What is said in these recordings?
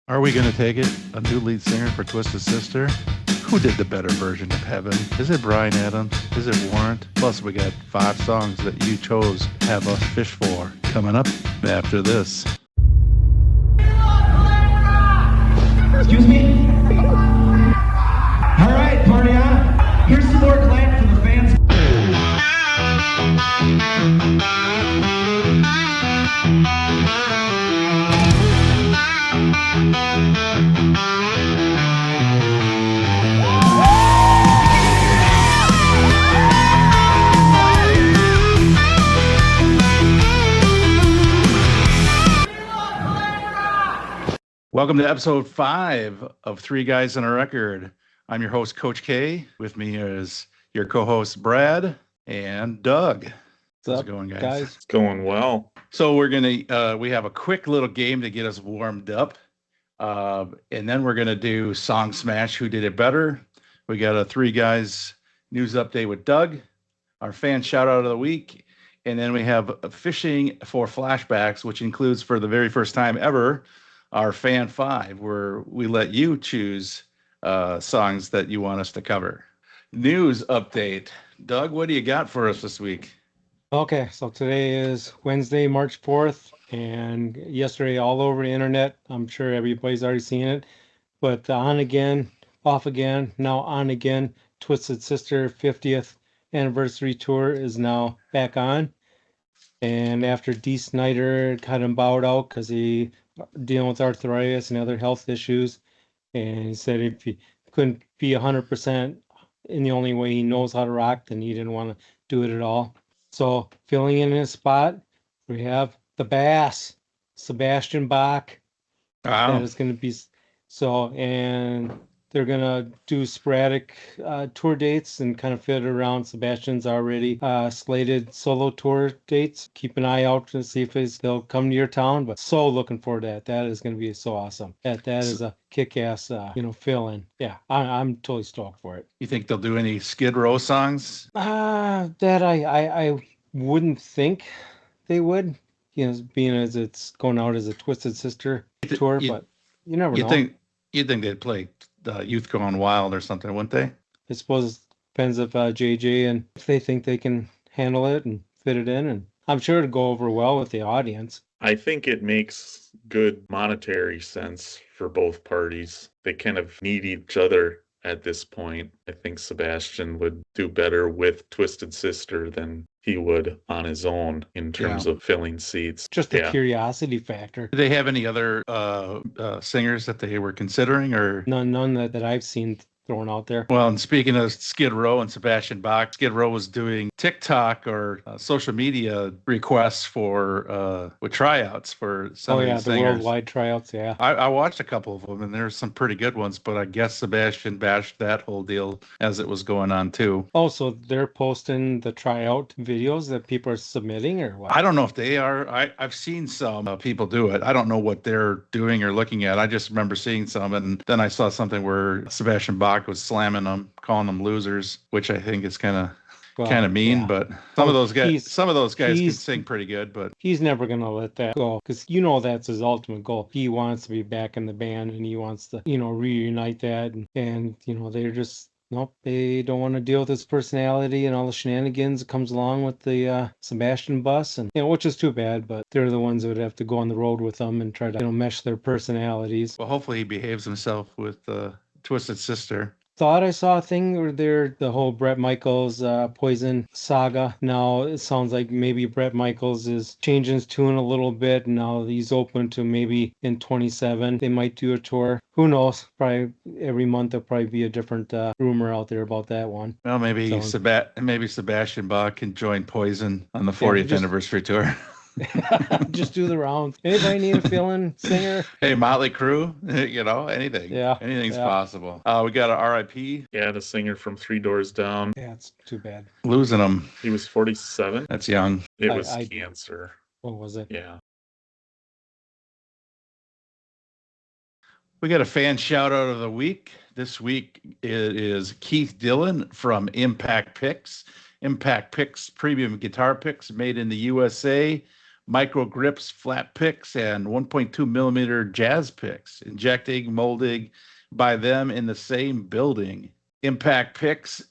Are we going to take it? A new lead singer for Twisted Sister? Who did the better version of Heaven? Is it Bryan Adams? Is it Warrant? Plus, we got 5 songs that you chose to have us fish for coming up after this. Excuse me? All right, party on. Here's some more clap for the fans. Welcome to episode 5 of 3 Guys and a Record. I'm your host, Coach K. With me is your co-hosts, Brad and Doug. How's it going, guys? It's going well. So we're going to, we have a quick little game to get us warmed up. And then we're going to do Song Smah, Who Did It Better? We got a 3 Guys news update with Doug, our fan shout out of the week. And then we have Fishing for Flashbacks, which includes for the very first time ever, our Fan 5, where we let you choose songs that you want us to cover. News update. Doug, what do you got for us this week? Okay, so today is Wednesday, March 4th, and yesterday all over the internet, I'm sure everybody's already seen it, but on again, off again, now on again, Twisted Sister 50th anniversary tour is now back on. And after Dee Snider kind of bowed out because he dealing with arthritis and other health issues, and he said if he couldn't be 100% in the only way he knows how to rock, then he didn't want to do it at all. So filling in his spot, we have the bass, Sebastian Bach. Wow. That is going to be so, and they're going to do sporadic tour dates and kind of fit around Sebastian's already slated solo tour dates. Keep an eye out to see if they'll come to your town, but so looking forward to that. That is going to be so awesome. That is a kick-ass, fill in. Yeah, I'm totally stoked for it. You think they'll do any Skid Row songs? That I wouldn't think they would, being as it's going out as a Twisted Sister tour, but you never know. You'd think they'd play Youth Gone Wild or something, wouldn't they? I suppose it depends if JJ and if they think they can handle it and fit it in, and I'm sure it'll go over well with the audience. I think it makes good monetary sense for both parties. They kind of need each other at this point. I think Sebastian would do better with Twisted Sister than he would on his own in terms of filling seats. Just the curiosity factor. Do they have any other singers that they were considering, or none that I've seen thrown out there? Well, and speaking of Skid Row and Sebastian Bach, Skid Row was doing TikTok or social media requests for with tryouts for some of these the singers. worldwide tryouts. Yeah, I watched a couple of them, and there's some pretty good ones. But I guess Sebastian bashed that whole deal as it was going on too. Oh, so they're posting the tryout videos that people are submitting, or what? I don't know if they are. I've seen some people do it. I don't know what they're doing or looking at. I just remember seeing some, and then I saw something where Sebastian Bach was slamming them, calling them losers, which I think is kind of mean. Yeah. But some of those guys can sing pretty good. But he's never gonna let that go, because that's his ultimate goal. He wants to be back in the band, and he wants to reunite that, and they're just. Nope, they don't want to deal with his personality and all the shenanigans that comes along with the Sebastian bus, and which is too bad. But they're the ones that would have to go on the road with them and try to mesh their personalities. Well, hopefully he behaves himself with Twisted Sister. Thought I saw a thing where the whole Bret Michaels Poison saga. Now it sounds like maybe Bret Michaels is changing his tune a little bit. Now he's open to maybe in 27 they might do a tour. Who knows? Probably every month there'll probably be a different rumor out there about that one. Well, maybe Sebastian Bach can join Poison on the 40th anniversary tour. Just do the rounds. Anybody need a fill-in singer? Hey, Motley Crue, anything. Yeah, anything's possible. We got an R.I.P. Yeah, the singer from Three Doors Down. Yeah, it's too bad. Losing him. He was 47. That's young. It was cancer. What was it? Yeah. We got a fan shout out of the week. This week it is Keith Dillon from Impact Picks. Impact Picks premium guitar picks made in the USA micro grips, flat picks, and 1.2 millimeter jazz picks, injecting, molding by them in the same building. Impact Picks,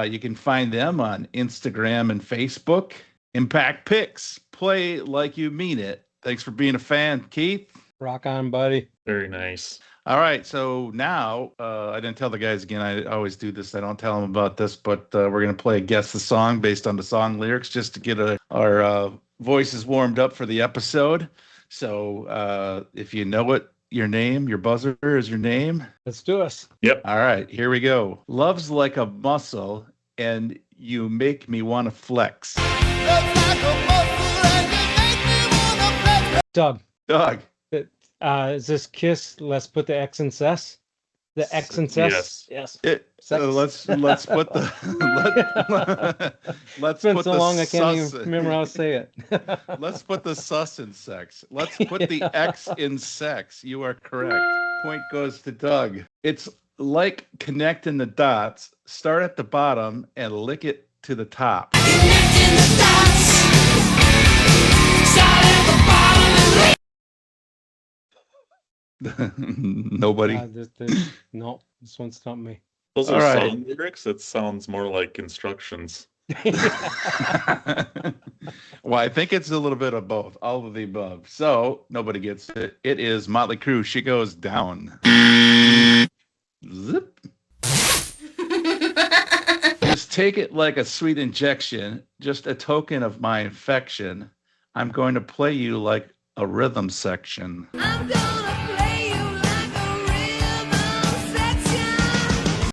you can find them on Instagram and Facebook. Impact Picks, play like you mean it. Thanks for being a fan, Keith. Rock on, buddy. Very nice. All right, so now I didn't tell the guys again. I always do this. I don't tell them about this, but we're going to play Guess the Song based on the song lyrics just to get our voices warmed up for the episode. So if you know it, your name, your buzzer is your name. Let's do this. Yep. All right, here we go. Love's like a muscle, and you make me want to flex. Doug. Doug. Is this Kiss? Let's put the X and S. The X and S. Yes. Yes. Let's put the let's It's been put so the long I can't sus- even remember how to say it. Let's put the sus in sex. Let's put the X in sex. You are correct. Point goes to Doug. It's like connecting the dots. Start at the bottom and lick it to the top. Connecting the dots. Start at the bottom and lick. Nobody. No, this one's not me. Those All are right. song lyrics. It sounds more like instructions. Well, I think it's a little bit of both, all of the above. So nobody gets it. It is Motley Crue. She goes down. Zip. Just take it like a sweet injection, just a token of my infection. I'm going to play you like a rhythm section. I'm gonna play you like a rhythm section.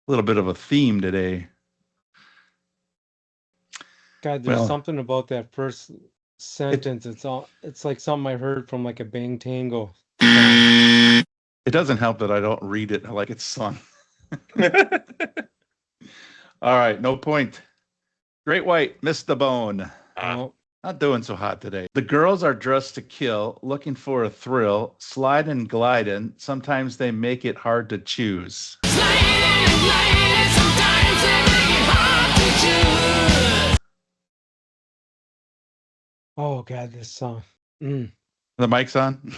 A little bit of a theme today. God, there's Well- something about that first sentence. It's like something I heard from like a Bang Tango. It doesn't help that I don't read it like it's sung. All right, no point. Great White, missed the bone. No, Not doing so hot today. The girls are dressed to kill, looking for a thrill, sliding, gliding. Sometimes they make it hard to choose. Sliding, gliding, sometimes it make it hard to choose. oh God, this song. Mm. The mic's on?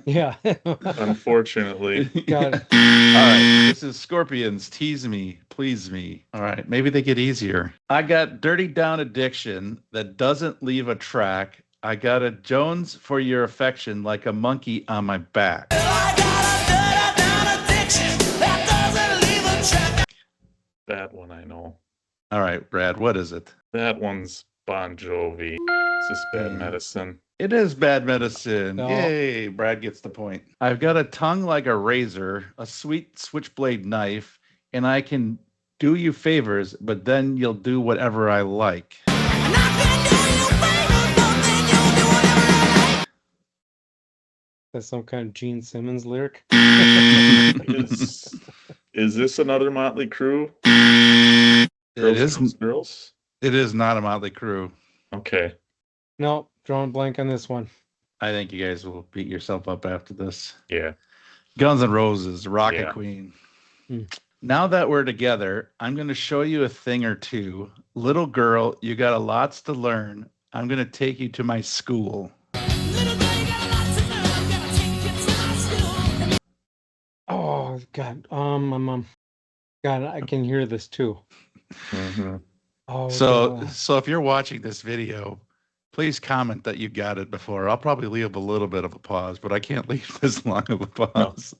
Yeah. Unfortunately. God. All right, this is Scorpions. Tease me, please me. All right, maybe they get easier. I got dirty down addiction that doesn't leave a track. I got a Jones for your affection like a monkey on my back. I got a dirty down addiction that doesn't leave a track. That one I know. All right, Brad, what is it? That one's Bon Jovi. It's just bad Yeah. medicine. It is bad medicine. No. Yay, Brad gets the point. I've got a tongue like a razor, a sweet switchblade knife, and I can do you favors, but then you'll do whatever I like. And I can do you favors, but then you'll do whatever I like. That's some kind of Gene Simmons lyric. Is this another Motley Crue? Girls? It is not a Motley Crue. Okay. No, drawing blank on this one. I think you guys will beat yourself up after this. Yeah. Guns N' Roses, Rocket Yeah. Queen. Hmm. Now that we're together, I'm going to show you a thing or two. Little girl, you got a lots to learn. I'm going to take you to my school. Little girl, you got a lot to learn. Gonna take you to my school. Oh God. God, I can hear this too. Mm-hmm. Oh. So, God. so if you're watching this video, please comment that you got it before. I'll probably leave a little bit of a pause, but I can't leave this long of a pause.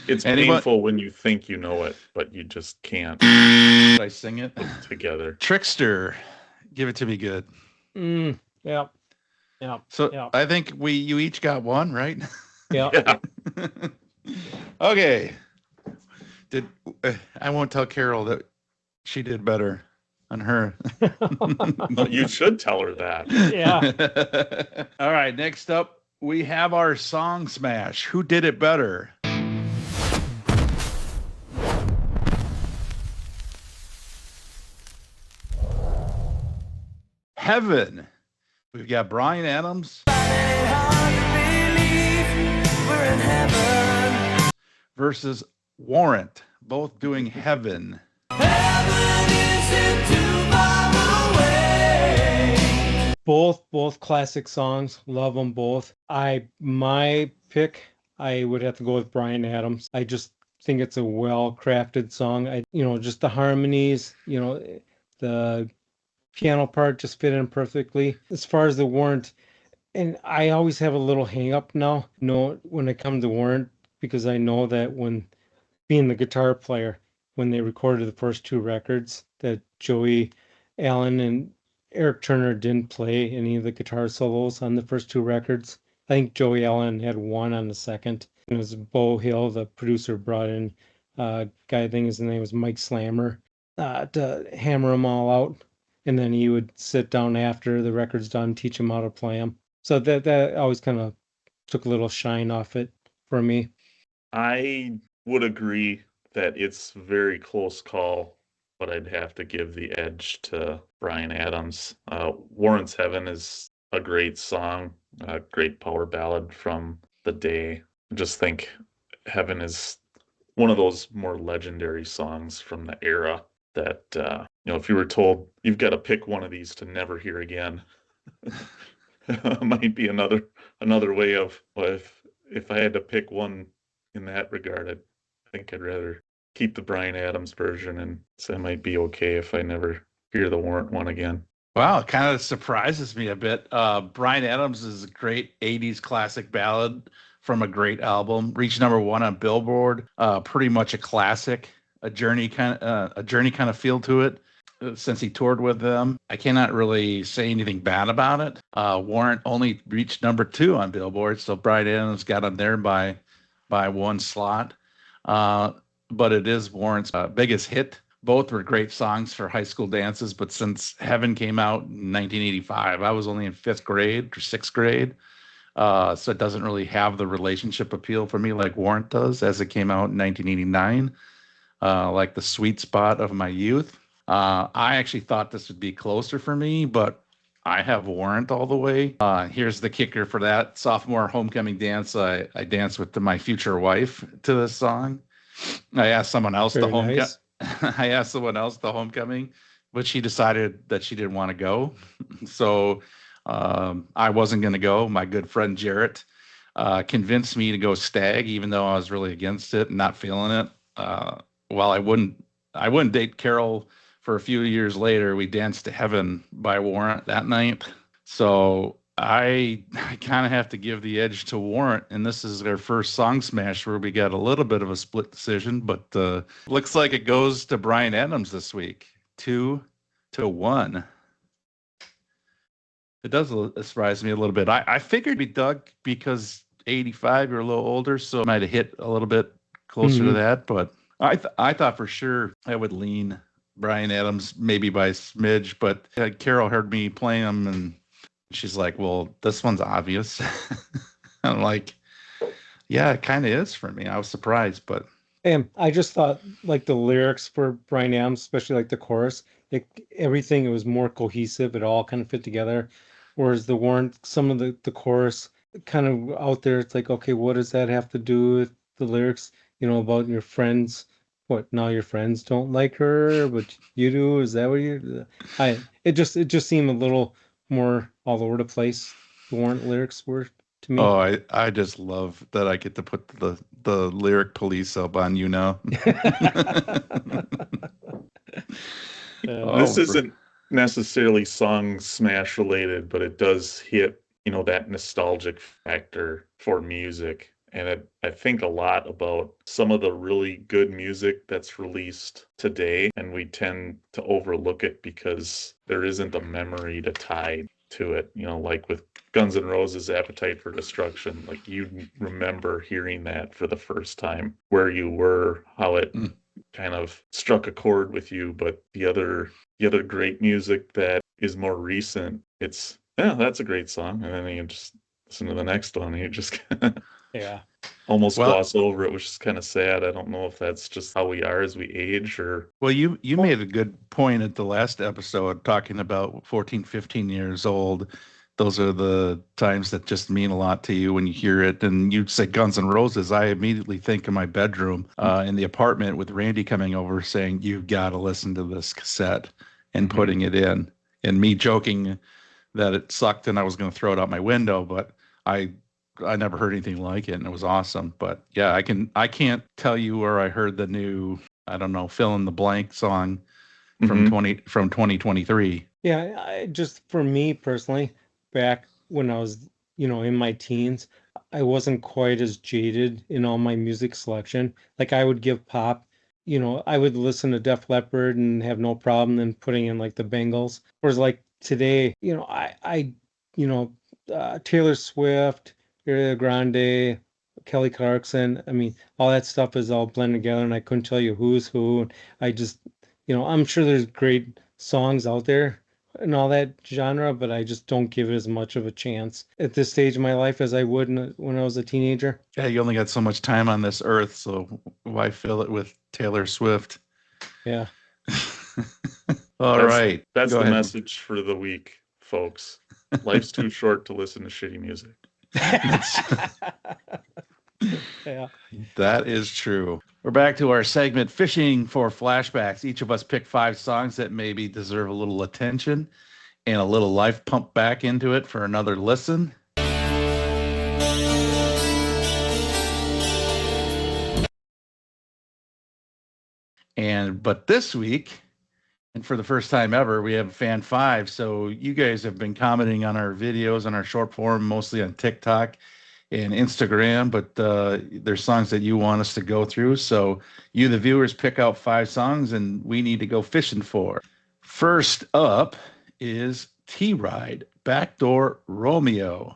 It's Anyone- painful when you think you know it, but you just can't Did I sing it? put it together. Trickster, give it to me good. Yep. Yep. So Yeah. I think you each got one, right? Yep. Yeah. Okay. I won't tell Carol that she did better on her. But you should tell her that. Yeah. All right, next up we have our song smash. Who did it better? Heaven. We've got Bryan Adams versus Warrant, both doing Heaven. Heaven isn't too far away. Both classic songs. Love them both. My pick, I would have to go with Bryan Adams. I just think it's a well-crafted song. Just the harmonies, the piano part just fit in perfectly. As far as the Warrant, and I always have a little hang up now, when it comes to Warrant, because I know that when being the guitar player, when they recorded the first two records, that Joey Allen and Eric Turner didn't play any of the guitar solos on the first two records. I think Joey Allen had one on the second. It was Bo Hill, the producer, brought in a guy, I think his name was Mike Slammer, to hammer them all out. And then he would sit down after the record's done, teach them how to play them. So that always kind of took a little shine off it for me. I would agree that it's a very close call, but I'd have to give the edge to Bryan Adams. Warren's Heaven is a great song, a great power ballad from the day. I just think Heaven is one of those more legendary songs from the era that, if you were told you've got to pick one of these to never hear again, might be another way of, well, if I had to pick one in that regard, I think I'd rather keep the Bryan Adams version, and so it might be okay if I never hear the Warrant one again. Wow, it kind of surprises me a bit. Bryan Adams is a great 80s classic ballad from a great album. Reached #1 on Billboard. Pretty much a classic, a journey kind of feel to it. Since he toured with them, I cannot really say anything bad about it. Warrant only reached #2 on Billboard, so Bryan Adams got on there by one slot. But it is Warrant's biggest hit. Both were great songs for high school dances, but since Heaven came out in 1985, I was only in 5th grade or 6th grade. So it doesn't really have the relationship appeal for me like Warrant does, as it came out in 1989, like the sweet spot of my youth. I actually thought this would be closer for me, but I have Warrant all the way. Here's the kicker for that sophomore homecoming dance. I danced with my future wife to this song. I asked someone else Very nice. I asked someone else the homecoming, but she decided that she didn't want to go. So I wasn't going to go. My good friend Jarrett convinced me to go stag, even though I was really against it and not feeling it. Well, I wouldn't date Carol for a few years later. We danced to Heaven by Warrant that night. So I kind of have to give the edge to Warrant, and this is our first Song Smash where we got a little bit of a split decision, but looks like it goes to Bryan Adams this week, 2-1. It does surprise me a little bit. I figured it'd be Doug because 85, you're a little older, so it might have hit a little bit closer to that, but I thought for sure I would lean Bryan Adams maybe by a smidge, but Carol heard me playing them and she's like, well, this one's obvious. I'm like, yeah, it kind of is for me. I was surprised, but. And I just thought, like, the lyrics for Bryan Adams, especially like the chorus, everything, it was more cohesive. It all kind of fit together. Whereas the Warrant, some of the chorus kind of out there, it's like, okay, what does that have to do with the lyrics, about your friends? What, now your friends don't like her, but you do? Is that what it just seemed a little more all over the place. The Warrant lyrics were to me. Oh, I just love that I get to put the lyric police up on you now. This isn't necessarily Song Smash related, but it does hit, that nostalgic factor for music. And I think a lot about some of the really good music that's released today, and we tend to overlook it because there isn't a memory to tie to it. Like with Guns N' Roses' Appetite for Destruction, like you remember hearing that for the first time, where you were, how it kind of struck a chord with you. But the other great music that is more recent, it's, yeah, that's a great song, and then you just listen to the next one and you just Yeah. almost gloss over it, which is kind of sad. I don't know if that's just how we are as we age or. Well, you made a good point at the last episode talking about 14, 15 years old. Those are the times that just mean a lot to you when you hear it. And you say Guns N' Roses, I immediately think of my bedroom in the apartment with Randy coming over saying, you've got to listen to this cassette and putting it in. And me joking that it sucked and I was going to throw it out my window, but I never heard anything like it, and it was awesome. But yeah, I can't tell you where I heard the new, I don't know, fill in the blank song from Mhm. 2023. Yeah, just for me personally, back when I was, in my teens, I wasn't quite as jaded in all my music selection. Like I would give pop, I would listen to Def Leppard and have no problem then putting in like the Bengals. Whereas like today, you know, Taylor Swift, Ariana Grande, Kelly Clarkson, I mean, all that stuff is all blended together and I couldn't tell you who's who. And I just, I'm sure there's great songs out there and all that genre, but I just don't give it as much of a chance at this stage of my life as I would when I was a teenager. Yeah, you only got so much time on this earth, so why fill it with Taylor Swift? Yeah. All That's right, that's go the ahead. message for the week, folks. Life's too short to listen to shitty music. Yeah. That is true. We're back to our segment, Fishing for Flashbacks. Each of us pick 5 songs that maybe deserve a little attention and a little life pumped back into it for another listen. But this week, and for the first time ever, we have Fan 5. So you guys have been commenting on our videos on our short form, mostly on TikTok and Instagram, but there's songs that you want us to go through. So you, the viewers, pick out 5 songs and we need to go fishing for. First up is T-Ride, Backdoor Romeo.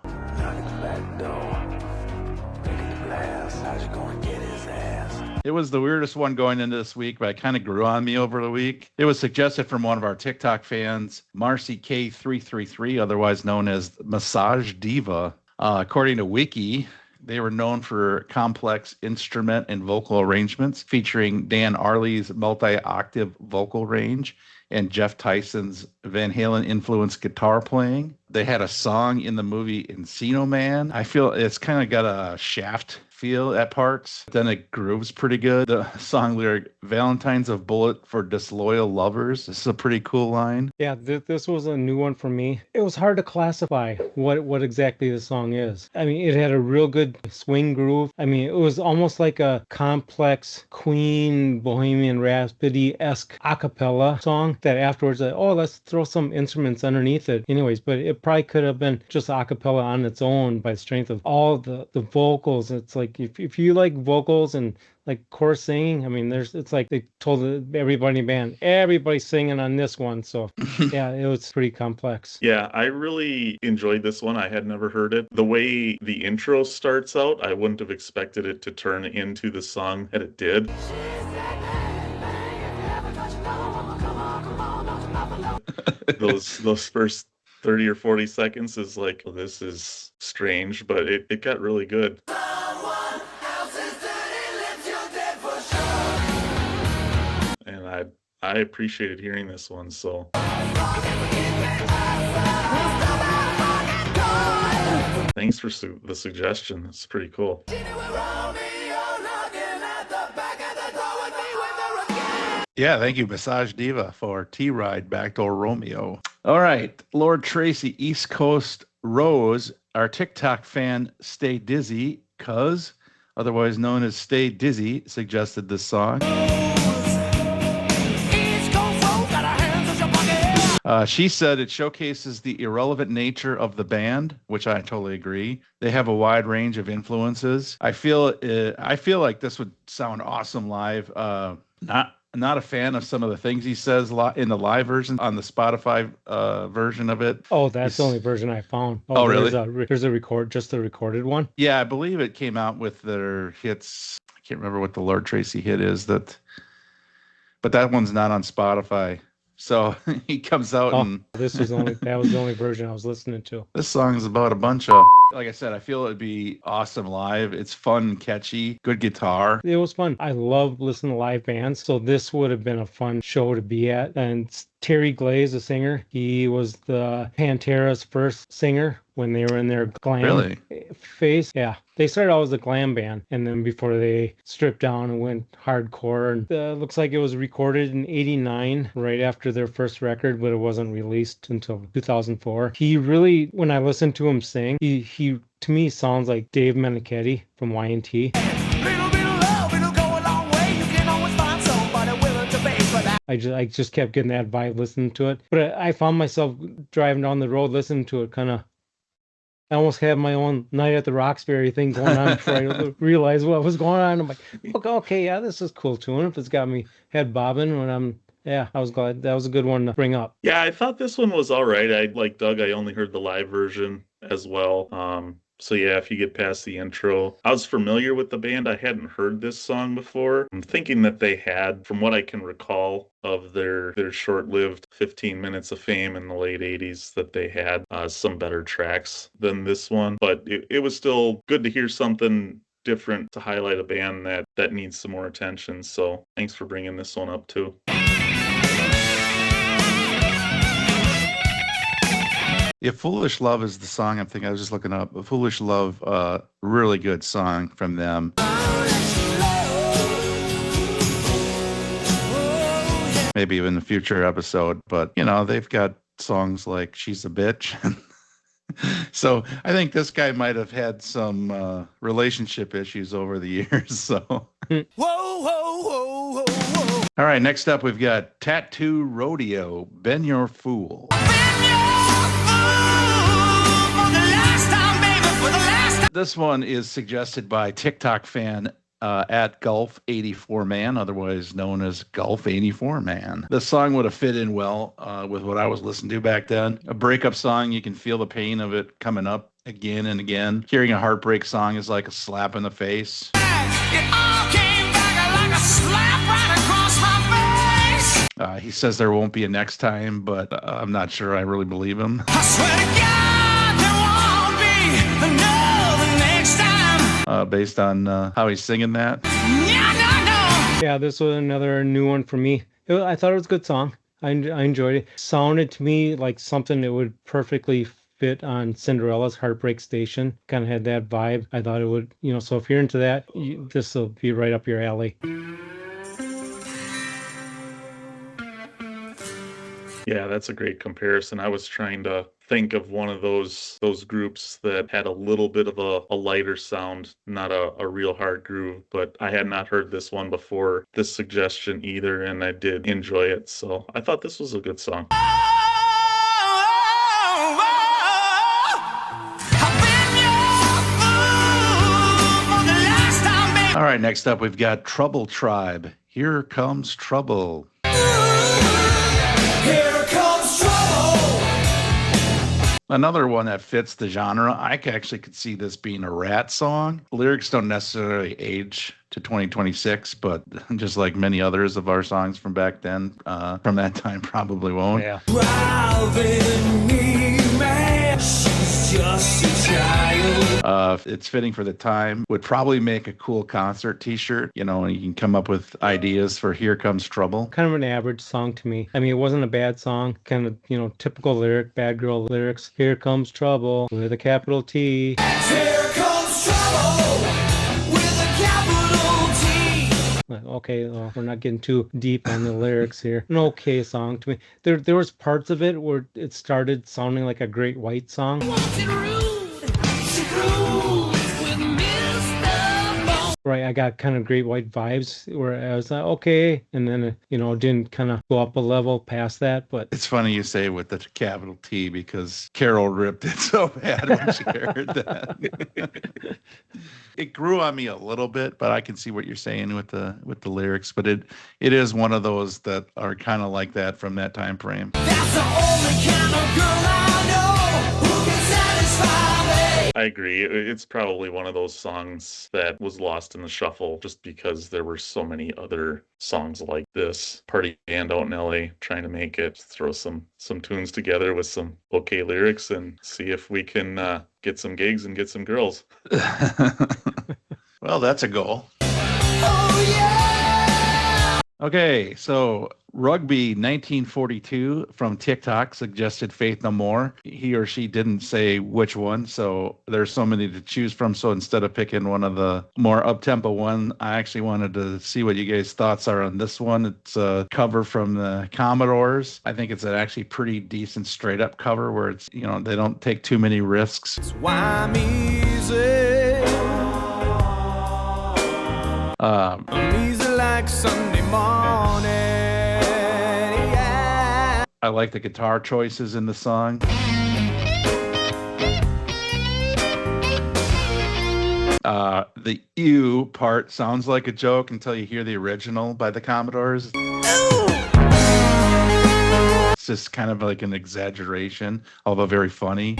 It was the weirdest one going into this week, but it kind of grew on me over the week. It was suggested from one of our TikTok fans, Marcy K333, otherwise known as Massage Diva. According to Wiki, they were known for complex instrument and vocal arrangements featuring Dan Arley's multi-octave vocal range and Jeff Tyson's Van Halen influenced guitar playing. They had a song in the movie Encino Man. I feel it's kind of got a Shaft feel at parts. Then it grooves pretty good. The song lyric, Valentine's a bullet for disloyal lovers. This is a pretty cool line. Yeah, this was a new one for me. It was hard to classify what exactly the song is. I mean, it had a real good swing groove. I mean, it was almost like a complex Queen Bohemian Rhapsody-esque a cappella song that afterwards, let's throw some instruments underneath it. Anyways, but it probably could have been just a cappella on its own by the strength of all the vocals. It's like if you like vocals and like chorus singing, I mean, it's like they told everybody in the band, everybody's singing on this one. So yeah, it was pretty complex. Yeah, I really enjoyed this one. I had never heard it. The way the intro starts out, I wouldn't have expected it to turn into the song that it did. Those first 30 or 40 seconds is like, oh, this is strange, but it got really good. And I appreciated hearing this one, so thanks for the suggestion. It's pretty cool. Yeah, thank you, Massage Diva, for T-Ride, Backdoor Romeo. All right, Lord Tracy, East Coast Rose, our TikTok fan, Stay Dizzy, cuz, otherwise known as Stay Dizzy, suggested this song. She said it showcases the irrelevant nature of the band, which I totally agree. They have a wide range of influences. I feel like this would sound awesome live. Not a fan of some of the things he says in the live version on the Spotify version of it. Oh, that's the only version I found. Oh, really? There's just the recorded one. Yeah, I believe it came out with their hits. I can't remember what the Lord Tracy hit is but that one's not on Spotify. So he comes out and that was the only version I was listening to. This song is about a bunch of Like I said, I feel it'd be awesome live. It's fun, catchy, good guitar. It was fun. I love listening to live bands, so this would have been a fun show to be at. And Terry Glaze, the singer, he was the Pantera's first singer when they were in their glam Really? phase. Yeah, they started out as a glam band, and then before they stripped down and went hardcore. And looks like it was recorded in '89, right after their first record, but it wasn't released until 2004. He really, when I listened to him sing, he to me sounds like Dave Meniketti from Y&T. Little bit of love, it'll go a long way. You can always find somebody willing to pay for that. I just kept getting that vibe listening to it. But I found myself driving down the road listening to it, kind of. I almost had my own Night at the Roxbury thing going on before I realized what was going on. I'm like, okay, yeah, this is cool tune. If it's got me head bobbing when I was glad. That was a good one to bring up. Yeah, I thought this one was all right. I like Doug. I only heard the live version as well. So yeah, if you get past the intro, I was familiar with the band. I hadn't heard this song before. I'm thinking that they had, from what I can recall of their short-lived 15 minutes of fame in the late 80s, that they had some better tracks than this one. But it was still good to hear something different to highlight a band that needs some more attention. So thanks for bringing this one up too. Yeah, Foolish Love is the song I'm thinking. I was just looking up. Foolish Love, really good song from them. Maybe even a future episode, but they've got songs like She's a Bitch. So I think this guy might have had some relationship issues over the years. So. Whoa, whoa, whoa, whoa, whoa. All right, next up we've got Tattoo Rodeo, Ben Your Fool. This one is suggested by TikTok fan at Golf84Man, otherwise known as Golf84Man. The song would have fit in well with what I was listening to back then. A breakup song, you can feel the pain of it coming up again and again. Hearing a heartbreak song is like a slap in the face. It all came back like a slap right across my face. He says there won't be a next time, but I'm not sure I really believe him. I swear to God, there won't be another next time. Based on how he's singing that. Yeah, this was another new one for me. I thought it was a good song. I enjoyed it. Sounded to me like something that would perfectly fit on Cinderella's Heartbreak Station. Kind of had that vibe. I thought it would, so if you're into that, this will be right up your alley. Yeah, that's a great comparison. I was trying to think of one of those groups that had a little bit of a lighter sound, not a real hard groove, but I had not heard this one before this suggestion either, and I did enjoy it. So I thought this was a good song. All right, next up we've got Trouble Tribe. Here Comes Trouble. Here comes trouble. Another one that fits the genre. I actually could see this being a Rat song. Lyrics don't necessarily age to 2026, but just like many others of our songs from back then, from that time probably won't. Yeah. Driving me mad. She's just a child. It's fitting for the time. Would probably make a cool concert t-shirt, and you can come up with ideas for Here Comes Trouble. Kind of an average song to me. I mean, it wasn't a bad song. Kind of, typical lyric, bad girl lyrics. Here comes trouble with a capital T. Here comes trouble with a capital T. Like, okay, well, we're not getting too deep on the lyrics here. An okay song to me. There was parts of it where it started sounding like a Great White song. Right, I got kind of Great White vibes where I was like, okay, and then didn't kind of go up a level past that. But It's funny you say with the capital T because Carol ripped it so bad when she heard that. It grew on me a little bit, but I can see what you're saying with the lyrics. But it is one of those that are kind of like that from that time frame. That's the only kind of girl I know who can satisfy me. I agree. It's probably one of those songs that was lost in the shuffle just because there were so many other songs like this. Party band out in LA trying to make it, throw some tunes together with some okay lyrics and see if we can get some gigs and get some girls. Well, that's a goal. Okay, so Rugby 1942 from TikTok suggested Faith No More. He or she didn't say which one, so there's so many to choose from. So instead of picking one of the more up-tempo one, I actually wanted to see what you guys' thoughts are on this one. It's a cover from the Commodores. I think it's an actually pretty decent straight-up cover where it's, you know, they don't take too many risks. Why I'm easy. I'm easy like Sunday morning. Yeah. I like the guitar choices in the song. The ew part sounds like a joke until you hear the original by the Commodores. It's just kind of like an exaggeration, although very funny.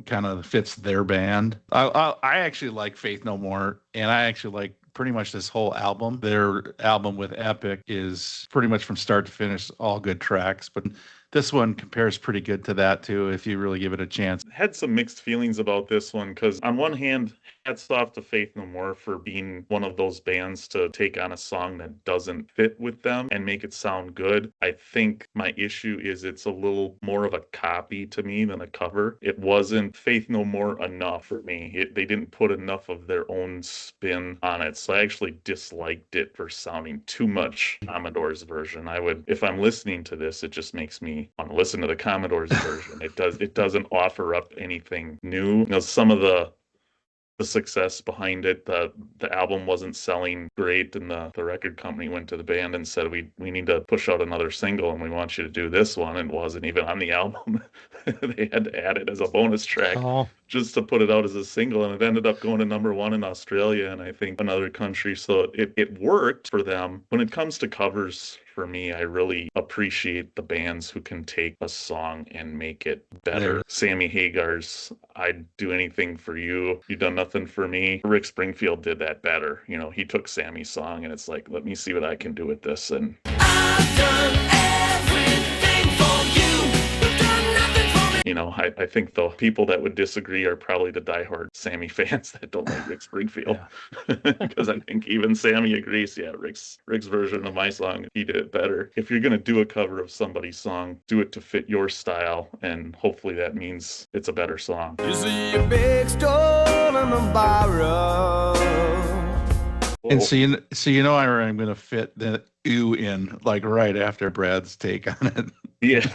Kind of fits their band. I actually like Faith No More, and I actually like pretty much this whole album. Their album with Epic is pretty much from start to finish all good tracks, but this one compares pretty good to that too if you really give it a chance. Had some mixed feelings about this one because on one hand, hats off to Faith No More for being one of those bands to take on a song that doesn't fit with them and make it sound good. I think my issue is it's a little more of a copy to me than a cover. It wasn't Faith No More enough for me. They didn't put enough of their own spin on it, so I actually disliked it for sounding too much Commodore's version. If I'm listening to this, it just makes me want to listen to the Commodore's version. It doesn't offer up anything new. You know, some of the success behind it, the album wasn't selling great, and the record company went to the band and said, we need to push out another single and we want you to do this one, and it wasn't even on the album. They had to add it as a bonus track just to put it out as a single, and it ended up going to #1 in Australia and I think another country, so it worked for them. When it comes to covers, for me, I really appreciate the bands who can take a song and make it better. Yeah. Sammy Hagar's I'd Do Anything for You, You Done Nothing for Me. Rick Springfield did that better. You know, he took Sammy's song and it's like, let me see what I can do with this. And I've done everything for you. You've done nothing for me. you know, I think the people that would disagree are probably the diehard Sammy fans that don't like Rick Springfield. Because I think even Sammy agrees, yeah, Rick's version of my song, he did it better. If you're going to do a cover of somebody's song, do it to fit your style, and hopefully that means it's a better song. You see a big stone on the barrow. And so you know I'm going to fit the ew in like right after Brad's take on it. Yeah.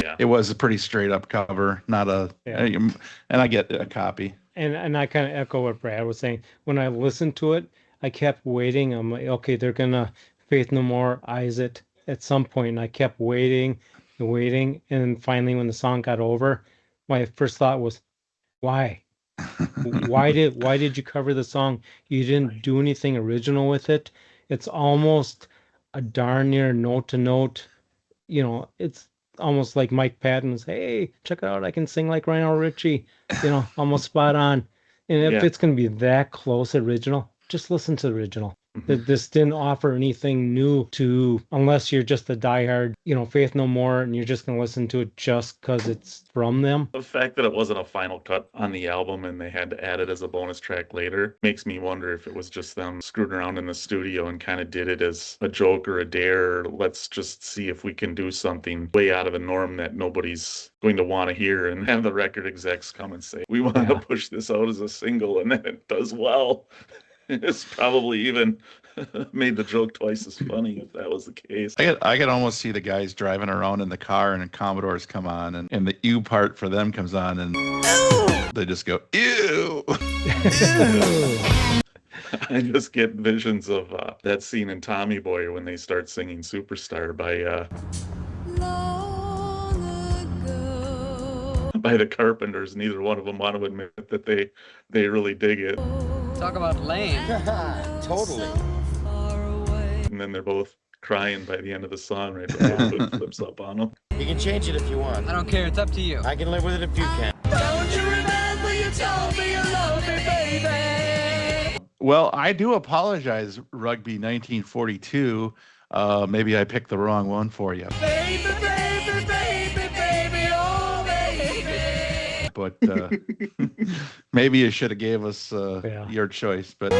Yeah. It was a pretty straight up cover, not a, and I get a copy. And I kind of echo what Brad was saying. When I listened to it, I kept waiting. I'm like, okay, they're gonna Faith No More eyes it at some point, and I kept waiting and waiting, and then finally, when the song got over, my first thought was, why? why did you cover the song? You didn't do anything original with it. It's almost a darn near note to note. You know, it's almost like Mike Patton's, hey, check it out, I can sing like Lionel Richie, you know, almost spot on. And if it's going to be that close original, just listen to the original. This didn't offer anything new to, unless you're just a diehard, you know, Faith No More, and you're just going to listen to it just because it's from them. The fact that it wasn't a final cut on the album and they had to add it as a bonus track later makes me wonder if it was just them screwing around in the studio and kind of did it as a joke or a dare. Let's just see if we can do something way out of the norm that nobody's going to want to hear, and have the record execs come and say, we want to push this out as a single, and then it does well. It's probably even made the joke twice as funny if that was the case. I could almost see the guys driving around in the car and the Commodores come on, and the ew part for them comes on, and they just go, ew. I just get visions of that scene in Tommy Boy when they start singing Superstar by the Carpenters. Neither one of them want to admit that they really dig it. Talk about lame. Totally. And then they're both crying by the end of the song right before the flute flips up on them. You can change it if you want. I don't care. It's up to you. I can live with it if you can. Don't you remember you told me you loved me, baby? Well, I do apologize, Rugby 1942. Maybe I picked the wrong one for you. Baby, baby, baby, baby, oh baby. But maybe you should have gave us Yeah. your choice. But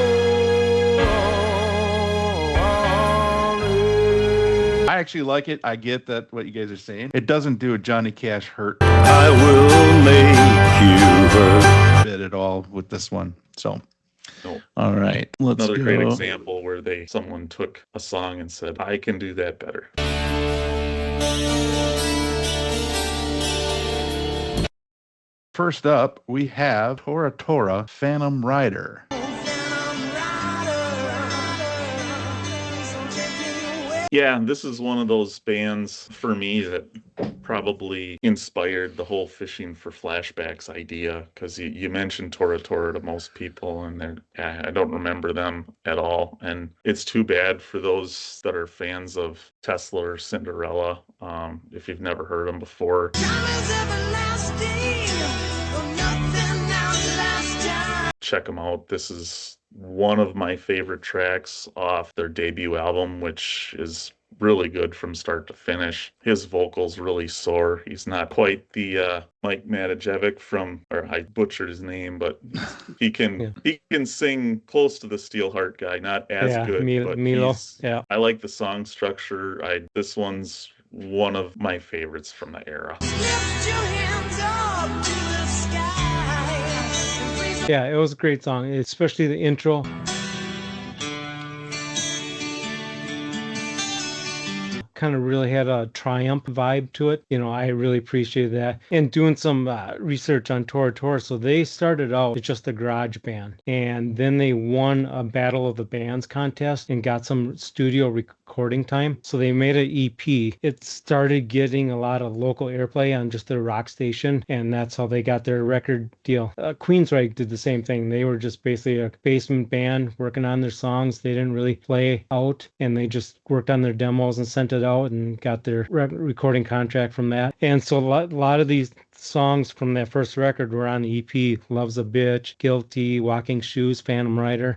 I actually like it. I get that what you guys are saying. It doesn't do a Johnny Cash hurt I will make you hurt. bit at all with this one. So, No. all right, let's Another go. great example where someone took a song and said, I can do that better. First up, we have Tora Tora, Phantom Rider. Yeah, this is one of those bands for me that probably inspired the whole fishing for flashbacks idea, because you mentioned Tora Tora to most people and I don't remember them at all. And it's too bad for those that are fans of Tesla or Cinderella, if you've never heard them before. Check them out. This is one of my favorite tracks off their debut album, which is really good from start to finish. His vocals really soar. He's not quite the Mike Matajevic or I butchered his name, but he can he can sing close to the Steelheart guy. Not as good, but Milo. Yeah. I like the song structure. This one's one of my favorites from the era. Yeah, it was a great song, especially the intro. Kind of really had a Triumph vibe to it. I really appreciated that. And doing some research on Tora Tora, so they started out as just a garage band, and then they won a Battle of the Bands contest and got some studio recording time. So they made an EP. It started getting a lot of local airplay on just their rock station, and that's how they got their record deal. Queensryche did the same thing. They were just basically a basement band working on their songs. They didn't really play out, and they just worked on their demos and sent it out and got their recording contract from that. And so a lot of these songs from that first record were on the EP. Love's a Bitch, Guilty, Walking Shoes, Phantom Rider.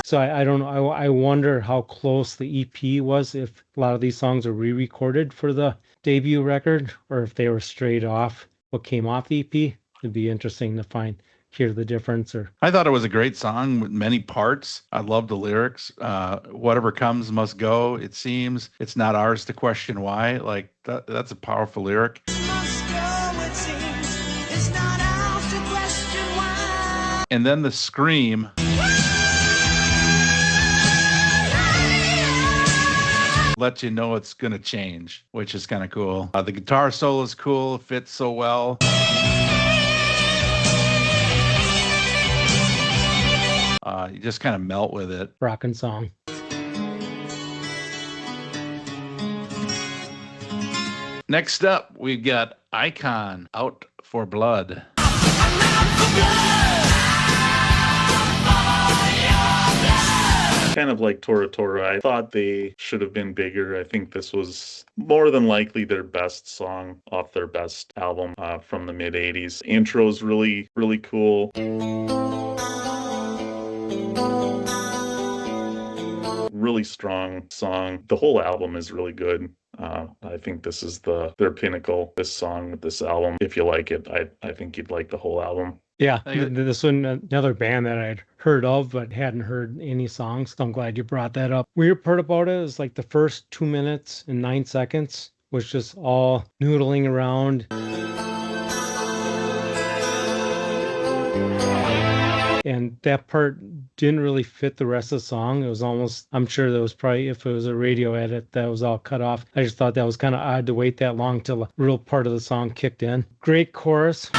So I don't know. I wonder how close the EP was, if a lot of these songs are re-recorded for the debut record, or if they were straight off what came off the EP. It'd be interesting to hear the difference. Or I thought it was a great song with many parts. I love the lyrics. Whatever comes must go. It seems it's not ours to question why. Like that's a powerful lyric. And then the scream. Let you know it's gonna change, which is kind of cool. The guitar solo is cool. It fits so well. You just kind of melt with it. Rockin' song. Next up, we've got Icon, Out for Blood. Kind of like Tora Tora. I thought they should have been bigger. I think this was more than likely their best song off their best album from the mid 80s. Intro's really, really cool. Really strong song. The whole album is really good. I think this is their pinnacle, this song with this album. If you like it, I think you'd like the whole album. Yeah, this one, another band that I'd heard of but hadn't heard any songs. So I'm glad you brought that up. Weird part about it is like the first 2 minutes and 9 seconds was just all noodling around. And that part didn't really fit the rest of the song. It was almost, I'm sure that was probably, if it was a radio edit, that was all cut off. I just thought that was kind of odd to wait that long till a real part of the song kicked in. Great chorus.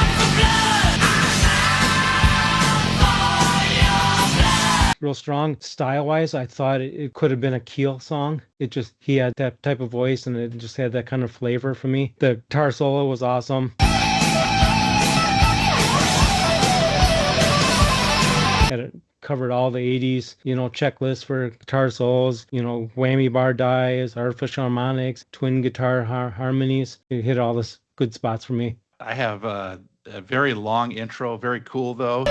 Real strong. Style-wise, I thought it could have been a Keel song. He had that type of voice, and it just had that kind of flavor for me. The guitar solo was awesome. It covered all the 80s, checklist for guitar solos, whammy bar dies, artificial harmonics, twin guitar harmonies. It hit all the good spots for me. I have a very long intro, very cool though.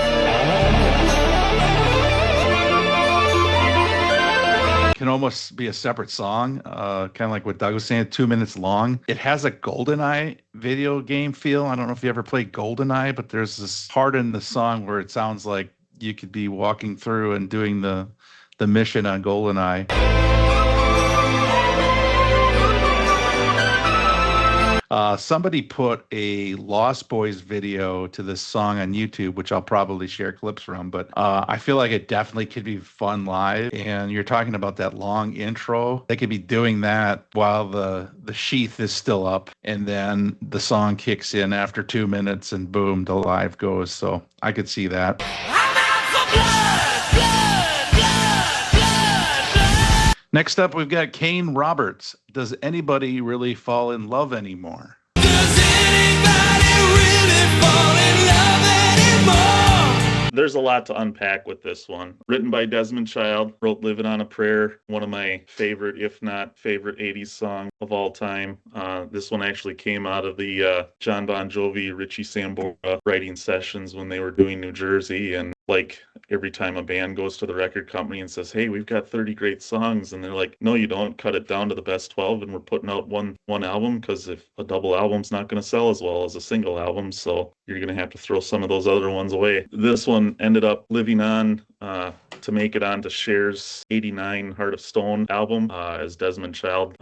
Can almost be a separate song, kind of like what Doug was saying, 2 minutes long. It has a GoldenEye video game feel. I don't know if you ever played GoldenEye, but there's this part in the song where it sounds like you could be walking through and doing the mission on GoldenEye. Somebody put a Lost Boys video to this song on YouTube, which I'll probably share clips from, but I feel like it definitely could be fun live. And you're talking about that long intro. They could be doing that while the sheath is still up, and then the song kicks in after 2 minutes and boom, the live goes. So I could see that. Next up, we've got Kane Roberts. Does anybody really fall in love anymore? There's a lot to unpack with this one. Written by Desmond Child, wrote Living on a Prayer, one of my favorite, if not favorite 80s song of all time. This one actually came out of the John Bon Jovi, Richie Sambora writing sessions when they were doing New Jersey. And like every time a band goes to the record company and says, hey, we've got 30 great songs, and they're like, no, you don't, cut it down to the best 12 and we're putting out one album, because if a double album's not going to sell as well as a single album, so you're going to have to throw some of those other ones away. This one ended up living on to make it onto Cher's 89 Heart of Stone album, as Desmond Child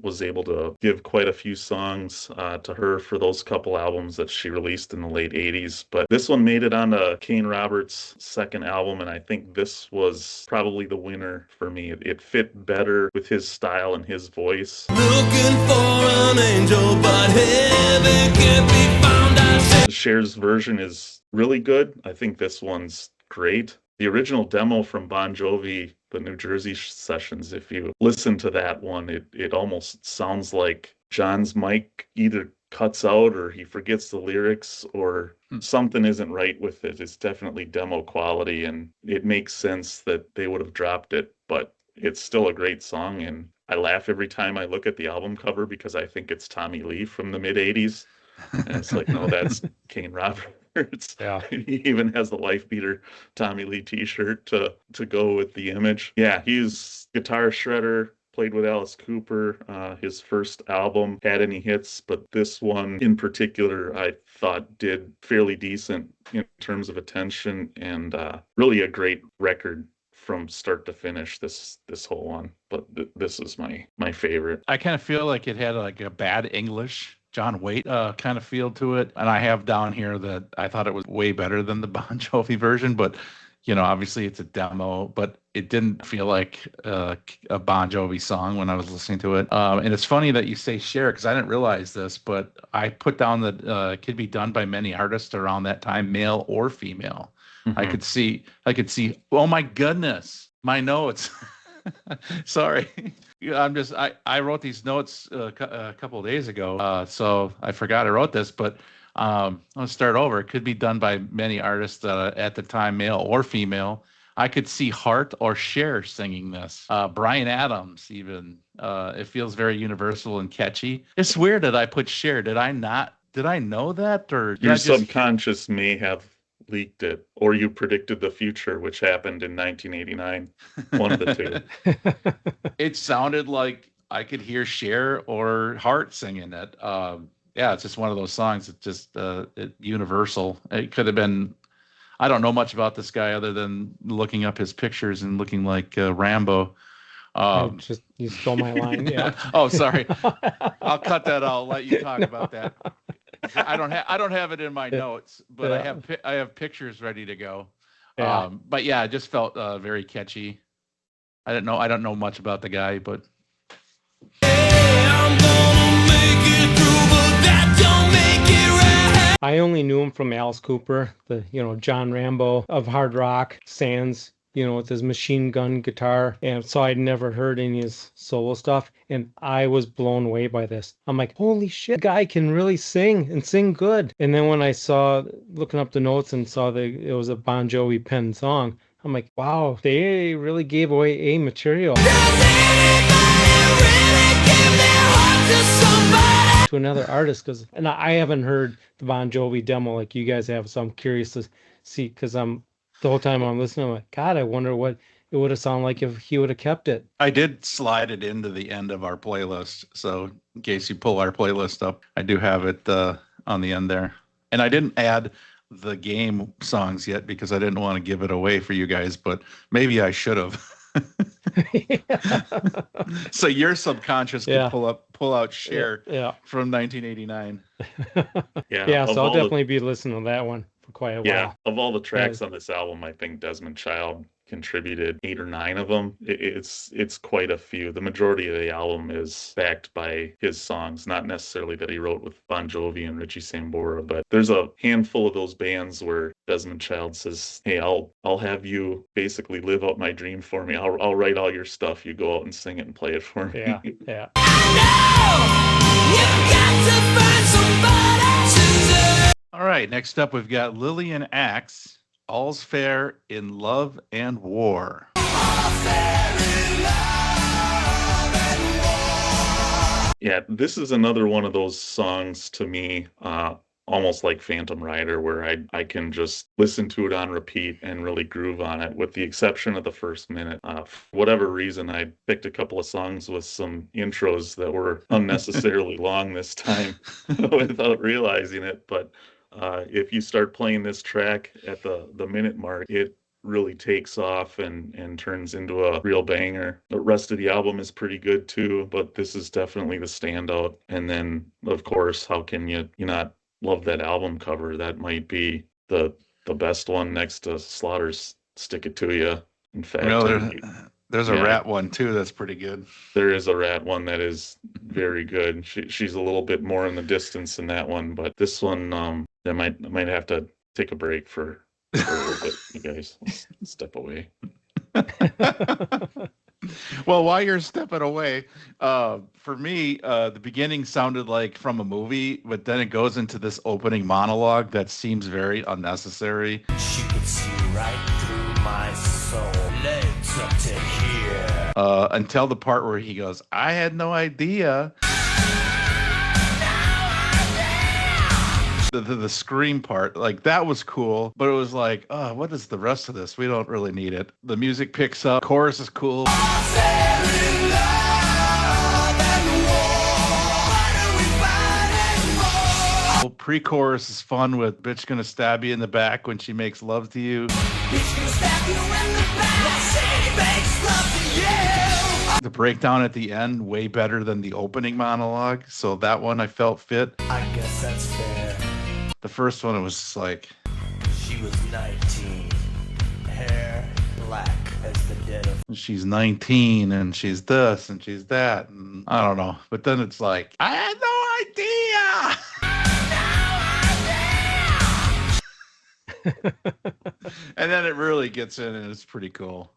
was able to give quite a few songs to her for those couple albums that she released in the late 80s. But this one made it onto Kane Roberts' second album, and I think this was probably the winner for me. It fit better with his style and his voice. Looking for an angel, but heaven can't be found. I said Cher's version is really good. I think this one's great. The original demo from Bon Jovi, the New Jersey sessions, if you listen to that one, it almost sounds like John's mic either cuts out or he forgets the lyrics or something isn't right with it. It's definitely demo quality, and it makes sense that they would have dropped it, but it's still a great song. And I laugh every time I look at the album cover because I think it's Tommy Lee from the mid 80s. And it's like, no, that's Kane Roberts. Yeah. He even has the Life Beater Tommy Lee t-shirt to go with the image. Yeah, he's guitar shredder, played with Alice Cooper. His first album had any hits, but this one in particular I thought did fairly decent in terms of attention, and really a great record from start to finish, this whole one. But this is my favorite. I kind of feel like it had like a bad English John Waite kind of feel to it. And I have down here that I thought it was way better than the Bon Jovi version, but obviously it's a demo, but it didn't feel like a Bon Jovi song when I was listening to it. And it's funny that you say Cher, because I didn't realize this, but I put down that it could be done by many artists around that time, male or female. Mm-hmm. I could see, oh my goodness, my notes. Sorry. I wrote these notes a couple of days ago, so I forgot I wrote this, but I'll start over. It could be done by many artists at the time, male or female. I could see Hart or Cher singing this. Bryan Adams, even. It feels very universal and catchy. It's weird that I put Cher. Did I know that? Or your subconscious may have leaked it, or you predicted the future, which happened in 1989. One of the two. It sounded like I could hear Cher or Hart singing it. Yeah, it's just one of those songs. It's just universal. It could have been. I don't know much about this guy other than looking up his pictures and looking like Rambo. You stole my line. Yeah. Oh, sorry. I'll cut that. I'll let you talk about that. I don't have it in my notes, but yeah. I have pictures ready to go. Yeah. But yeah, it just felt very catchy. I don't know much about the guy, but I only knew him from Alice Cooper, the John Rambo of hard rock, Sands, with his machine gun guitar. And so I'd never heard any of his solo stuff. And I was blown away by this. I'm like, holy shit, the guy can really sing and sing good. And then when I looking up the notes and saw that it was a Bon Jovi penned song, I'm like, wow, they really gave away A material. To to another artist, and I haven't heard the Bon Jovi demo like you guys have, so I'm curious to see, because the whole time I'm listening, I'm like, God, I wonder what it would have sounded like if he would have kept it. I did slide it into the end of our playlist. So in case you pull our playlist up, I do have it on the end there. And I didn't add the game songs yet because I didn't want to give it away for you guys, but maybe I should have. So your subconscious Yeah. could pull out Share Yeah. from 1989. Yeah, of so I'll all the- definitely be listening to that one for quite a Yeah, while. of all the tracks on this album, I think Desmond Child contributed 8 or 9 of them. It's quite a few. The majority of the album is backed by his songs, not necessarily that he wrote with Bon Jovi and Richie Sambora, but there's a handful of those bands where Desmond Child says, "Hey, I'll have you basically live out my dream for me. I'll write all your stuff. You go out and sing it and play it for me." Yeah, yeah. All right, next up we've got Lillian Axe, All's Fair in Love and War. Yeah, this is another one of those songs to me, almost like Phantom Rider, where I can just listen to it on repeat and really groove on it, with the exception of the first minute. For whatever reason, I picked a couple of songs with some intros that were unnecessarily long this time without realizing it. But if you start playing this track at the minute mark, it really takes off and turns into a real banger. The rest of the album is pretty good too, but this is definitely the standout. And then, of course, how can you not love that album cover? That might be the best one next to Slaughter's "Stick It To You." In fact, There's a Yeah. Rat one too that's pretty good. there is a Rat one that is very good. She's a little bit more in the distance in that one, but this one, I might have to take a break for a little bit. You guys, let's step away. Well, while you're stepping away, for me, the beginning sounded like from a movie, but then it goes into this opening monologue that seems very unnecessary. She could see right through my soul. Legs up to here. Until the part where he goes, "I had no idea." The scream part, like, that was cool, but it was like, oh, what is the rest of this? We don't really need it. The music picks up, chorus is cool. Pre-chorus is fun with "Bitch gonna stab you in the back when she makes love to you." The breakdown at the end, way better than the opening monologue, so that one I felt fit. I guess that's fair. The first one, it was just like, She was 19. Hair black as the dead of. she's 19 and she's this and she's that, and I don't know. But then it's like, I had no idea. And then it really gets in and it's pretty cool.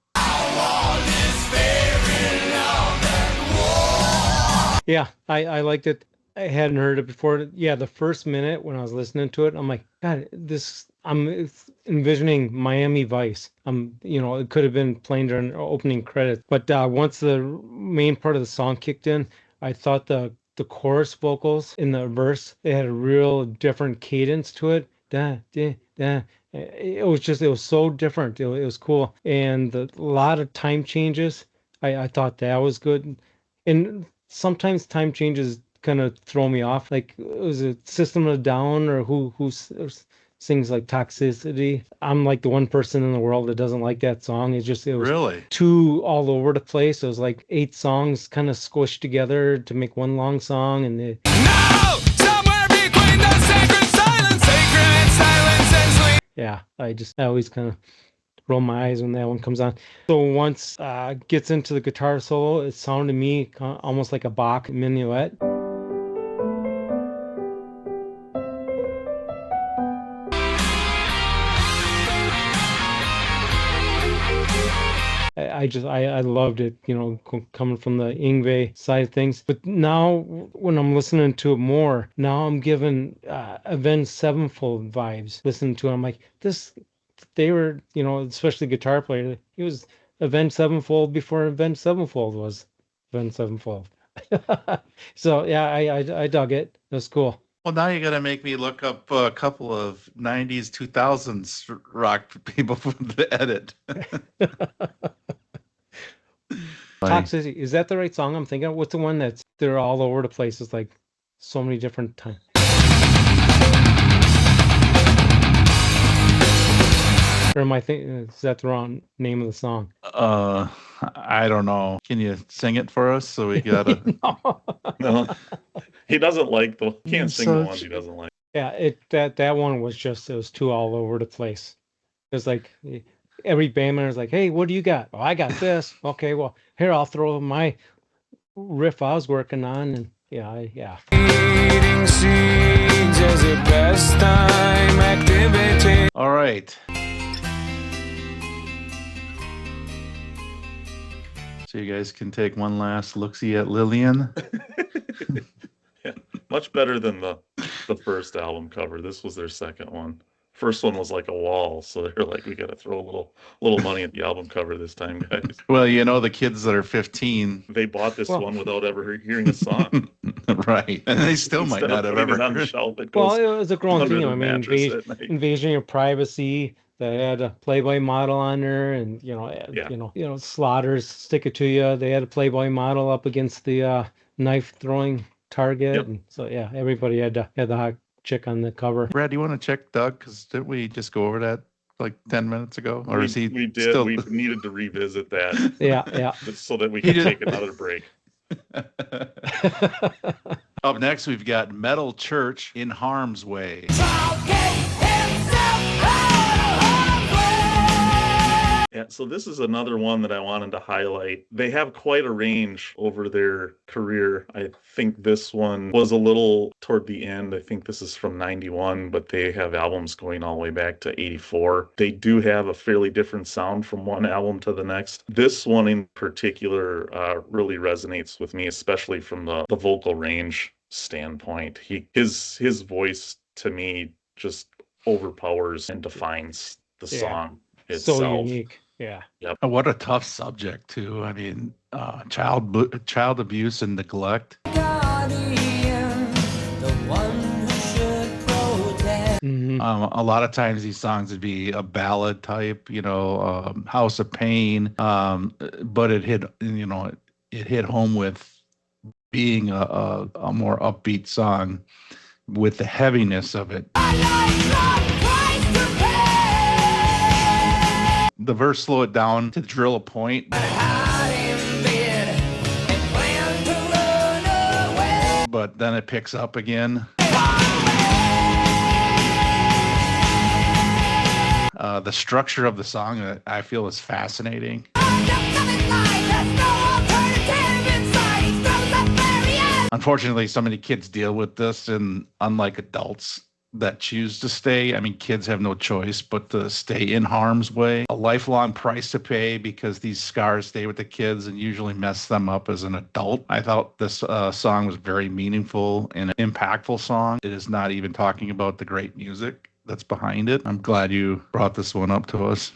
Yeah, I liked it. I hadn't heard it before. Yeah, the first minute when I was listening to it, I'm like, God, I'm envisioning Miami Vice. It could have been playing during opening credits. But once the main part of the song kicked in, I thought the chorus vocals in the verse, they had a real different cadence to it. Da, da, da. It was so different. It was cool. And a lot of time changes. I thought that was good. And sometimes time changes kind of throw me off. Like, was it System of a Down or who sings like Toxicity? I'm like the one person in the world that doesn't like that song. It was Really? too all over the place. It was like 8 songs kind of squished together to make one long song, and No! Somewhere between the sacred silence and sweet. yeah, I always kind of roll my eyes when that one comes on. So once gets into the guitar solo, it sounded to me almost like a Bach minuet. I loved it, coming from the Yngwie side of things. But now when I'm listening to it more, now I'm given Avenged Sevenfold vibes. Listening to it, I'm like, they were, especially the guitar player, he was Avenged Sevenfold before Avenged Sevenfold was Avenged Sevenfold. So yeah, I dug it. It was cool. Well, now you got to make me look up a couple of 90s, 2000s rock people for the edit. Toxicity, is that the right song I'm thinking of? What's the one that's they're all over the place? It's like so many different times. Or am I thinking, is that the wrong name of the song? I don't know. Can you sing it for us? So we gotta. No. No, he doesn't like the can't sing the Such- ones he doesn't like. Yeah, that one was just, it was too all over the place. It was like every band member was like, "Hey, what do you got?" "Oh, I got this." "Okay, well, here, I'll throw my riff I was working on." And yeah. All right. So you guys can take one last look-see at Lillian. Yeah, much better than the first album cover. This was their second one. First one was like a wall, so they're like, we got to throw a little money at the album cover this time, guys. Well, you know, the kids that are 15, They bought this Well- one without ever hearing a song. right? And they still might Instead not of have putting ever it on the heard. shelf. It Well, goes it was a growing under thing. the I mean, mattress at night. invasion of privacy. They had a Playboy model on there, and Yeah. Slaughters, Stick It To You. They had a Playboy model up against the knife throwing target, Yep. and so yeah, everybody had the hot chick on the cover. Brad, do you want to check Doug? Because didn't we just go over that like 10 minutes ago? Or is he we did. still? We needed to revisit that Yeah. so that we He could did- take another break. Up next, we've got Metal Church in Harm's Way. Yeah, so this is another one that I wanted to highlight. They have quite a range over their career. I think this one was a little toward the end. I think this is from 91, but they have albums going all the way back to 84. They do have a fairly different sound from one album to the next. This one in particular really resonates with me, especially from the vocal range standpoint. His voice to me just overpowers and defines the Yeah. song itself. So unique. Yeah. What a tough subject, too. I mean, child abuse and neglect. Mhm. A lot of times these songs would be a ballad type, House of Pain. But it hit home with being a more upbeat song with the heaviness of it. The verse slow it down to drill a point. But then it picks up again. The structure of the song, I feel, is fascinating. Unfortunately, so many kids deal with this, and unlike adults that choose to stay, I mean, kids have no choice but to stay in harm's way. A lifelong price to pay because these scars stay with the kids and usually mess them up as an adult. I thought this song was very meaningful and an impactful song. It is not even talking about the great music that's behind it. I'm glad you brought this one up to us.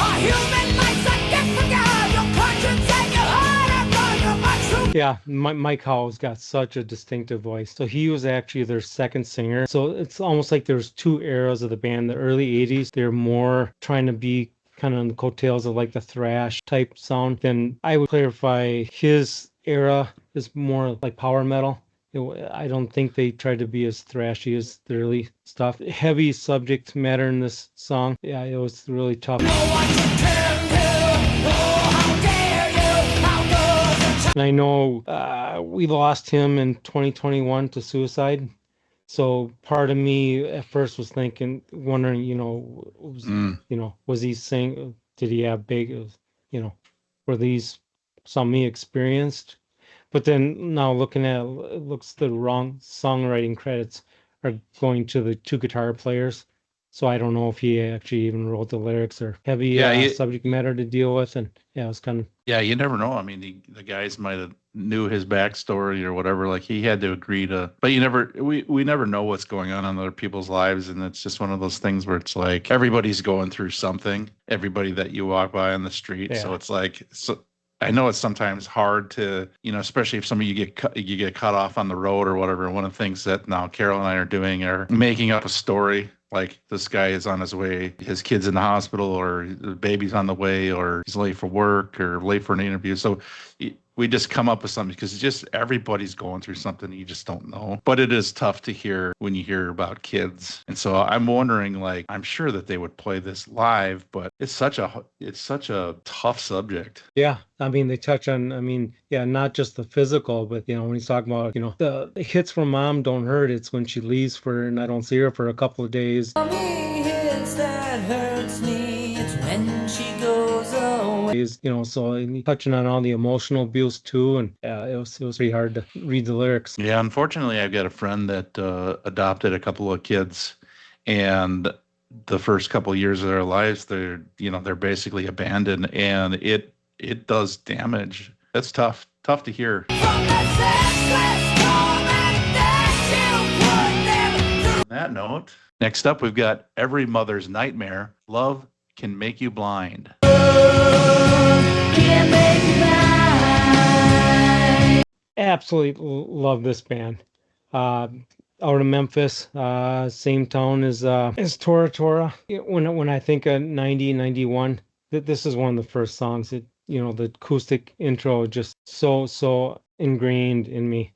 Yeah, Mike Howell's got such a distinctive voice. So he was actually their second singer. So it's almost like there's two eras of the band. The early 80s, they're more trying to be kind of on the coattails of like the thrash type sound. Then I would clarify his era is more like power metal. I don't think they tried to be as thrashy as the early stuff. Heavy subject matter in this song. Yeah, it was really tough. And I know we lost him in 2021 to suicide. So part of me at first was wondering, was he saying, did he have were these some he experienced? But then now looking at it, looks the wrong songwriting credits are going to the two guitar players. So I don't know if he actually even wrote the lyrics or heavy subject matter to deal with. And yeah, it was kind of. Yeah, you never know. I mean, the guys might have knew his backstory or whatever. Like he had to agree to, but we never know what's going on in other people's lives. And it's just one of those things where it's like everybody's going through something, everybody that you walk by on the street. Yeah. So it's like, I know it's sometimes hard to, especially if some of you get cut off on the road or whatever. One of the things that now Carol and I are doing are making up a story. Like this guy is on his way, his kid's in the hospital, or the baby's on the way, or he's late for work or late for an interview. So we just come up with something because it's just everybody's going through something you just don't know. But it is tough to hear when you hear about kids. And so I'm wondering, like, I'm sure that they would play this live, but it's such a tough subject. Yeah, I mean, they touch on, I mean, yeah, not just the physical, but, when he's talking about, the hits from mom don't hurt. It's when she leaves and I don't see her for a couple of days. Hits that hurts me. It's when she goes away. So touching on all the emotional abuse too. And it was pretty hard to read the lyrics. Yeah, unfortunately, I've got a friend that adopted a couple of kids, and the first couple of years of their lives, they're basically abandoned, and it does damage. That's tough to hear. From the senseless torment that you put them through. On that note, next up, we've got Every Mother's Nightmare. Love Can Make You Blind. Can't make me blind. Absolutely love this band. Out of Memphis, same town as Tora Tora. When I think of 90, 91, this is one of the first songs that, the acoustic intro just so ingrained in me.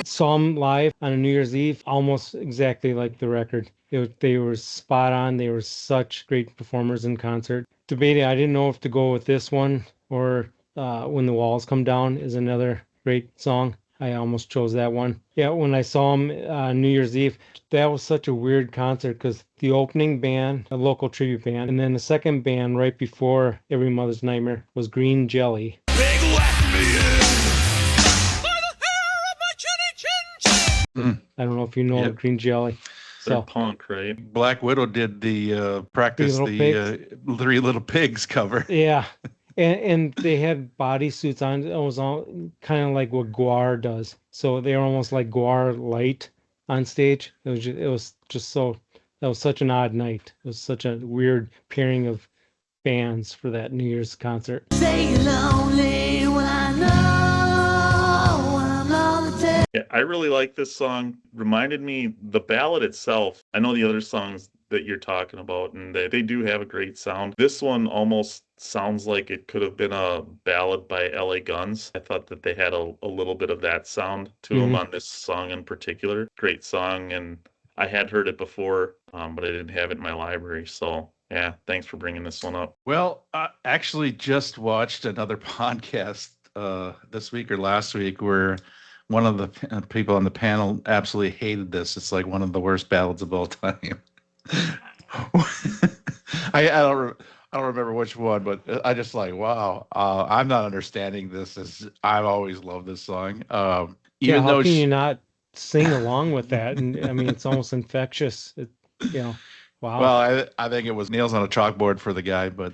Saw them live on a New Year's Eve, almost exactly like the record. They were spot on. They were such great performers in concert. Debating, I didn't know if to go with this one or When the Walls Come Down is another great song. I almost chose that one. Yeah, when I saw them New Year's Eve, that was such a weird concert because the opening band, a local tribute band, and then the second band right before Every Mother's Nightmare was Green Jelly. I don't know if you know Green Jelly. They're So punk, right? Black Widow did the practice Three Little Pigs cover. yeah, and they had bodysuits on. It was all kind of like what Guar does. So they were almost like Guar light on stage. It was just so, that was such an odd night. It was such a weird pairing of bands for that New Year's concert. Say you're lonely when I know I'm lonely. Yeah, I really like this song. Reminded me, the ballad itself, I know the other songs that you're talking about, and they do have a great sound. This one almost sounds like it could have been a ballad by LA Guns. I thought that they had a little bit of that sound to them on this song in particular. Great song, and I had heard it before, but I didn't have it in my library. So yeah, thanks for bringing this one up. Well, I actually just watched another podcast this week or last week where one of the people on the panel absolutely hated this. It's like one of the worst ballads of all time. I don't remember which one, but I just like, wow, I'm not understanding this. I've always loved this song. Yeah, how can you not sing along with that? And I mean, it's almost infectious. Wow. Well, I think it was nails on a chalkboard for the guy, but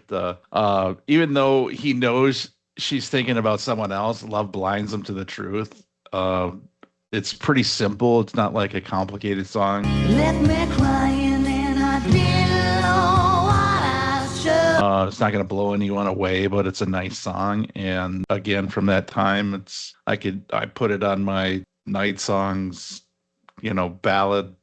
even though he knows she's thinking about someone else, love blinds him to the truth. It's pretty simple. It's not like a complicated song. Left me crying and I didn't know what I should. It's not going to blow anyone away, but it's a nice song. And again, from that time, I put it on my night songs, ballad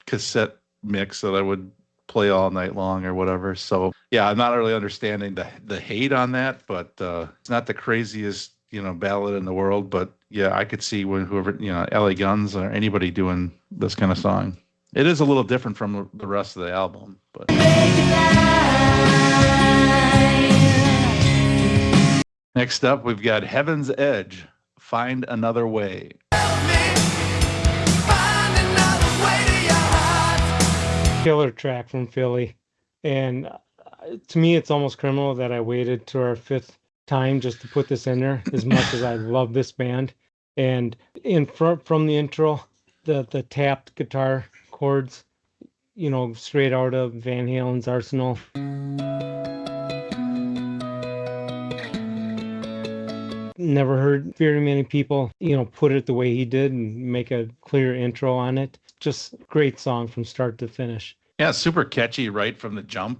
cassette mix that I would play all night long or whatever. So yeah, I'm not really understanding the hate on that, but it's not the craziest ballad in the world. But yeah, I could see when whoever LA Guns or anybody doing this kind of song. It is a little different from the rest of the album, but. Next up, we've got Heaven's Edge, Find Another Way. Killer track from Philly. And to me, it's almost criminal that I waited to our fifth time just to put this in there, as much as I love this band. And from the intro, the tapped guitar chords, straight out of Van Halen's Arsenal. Never heard very many people, put it the way he did and make a clear intro on it. Just great song from start to finish. Yeah, super catchy right from the jump.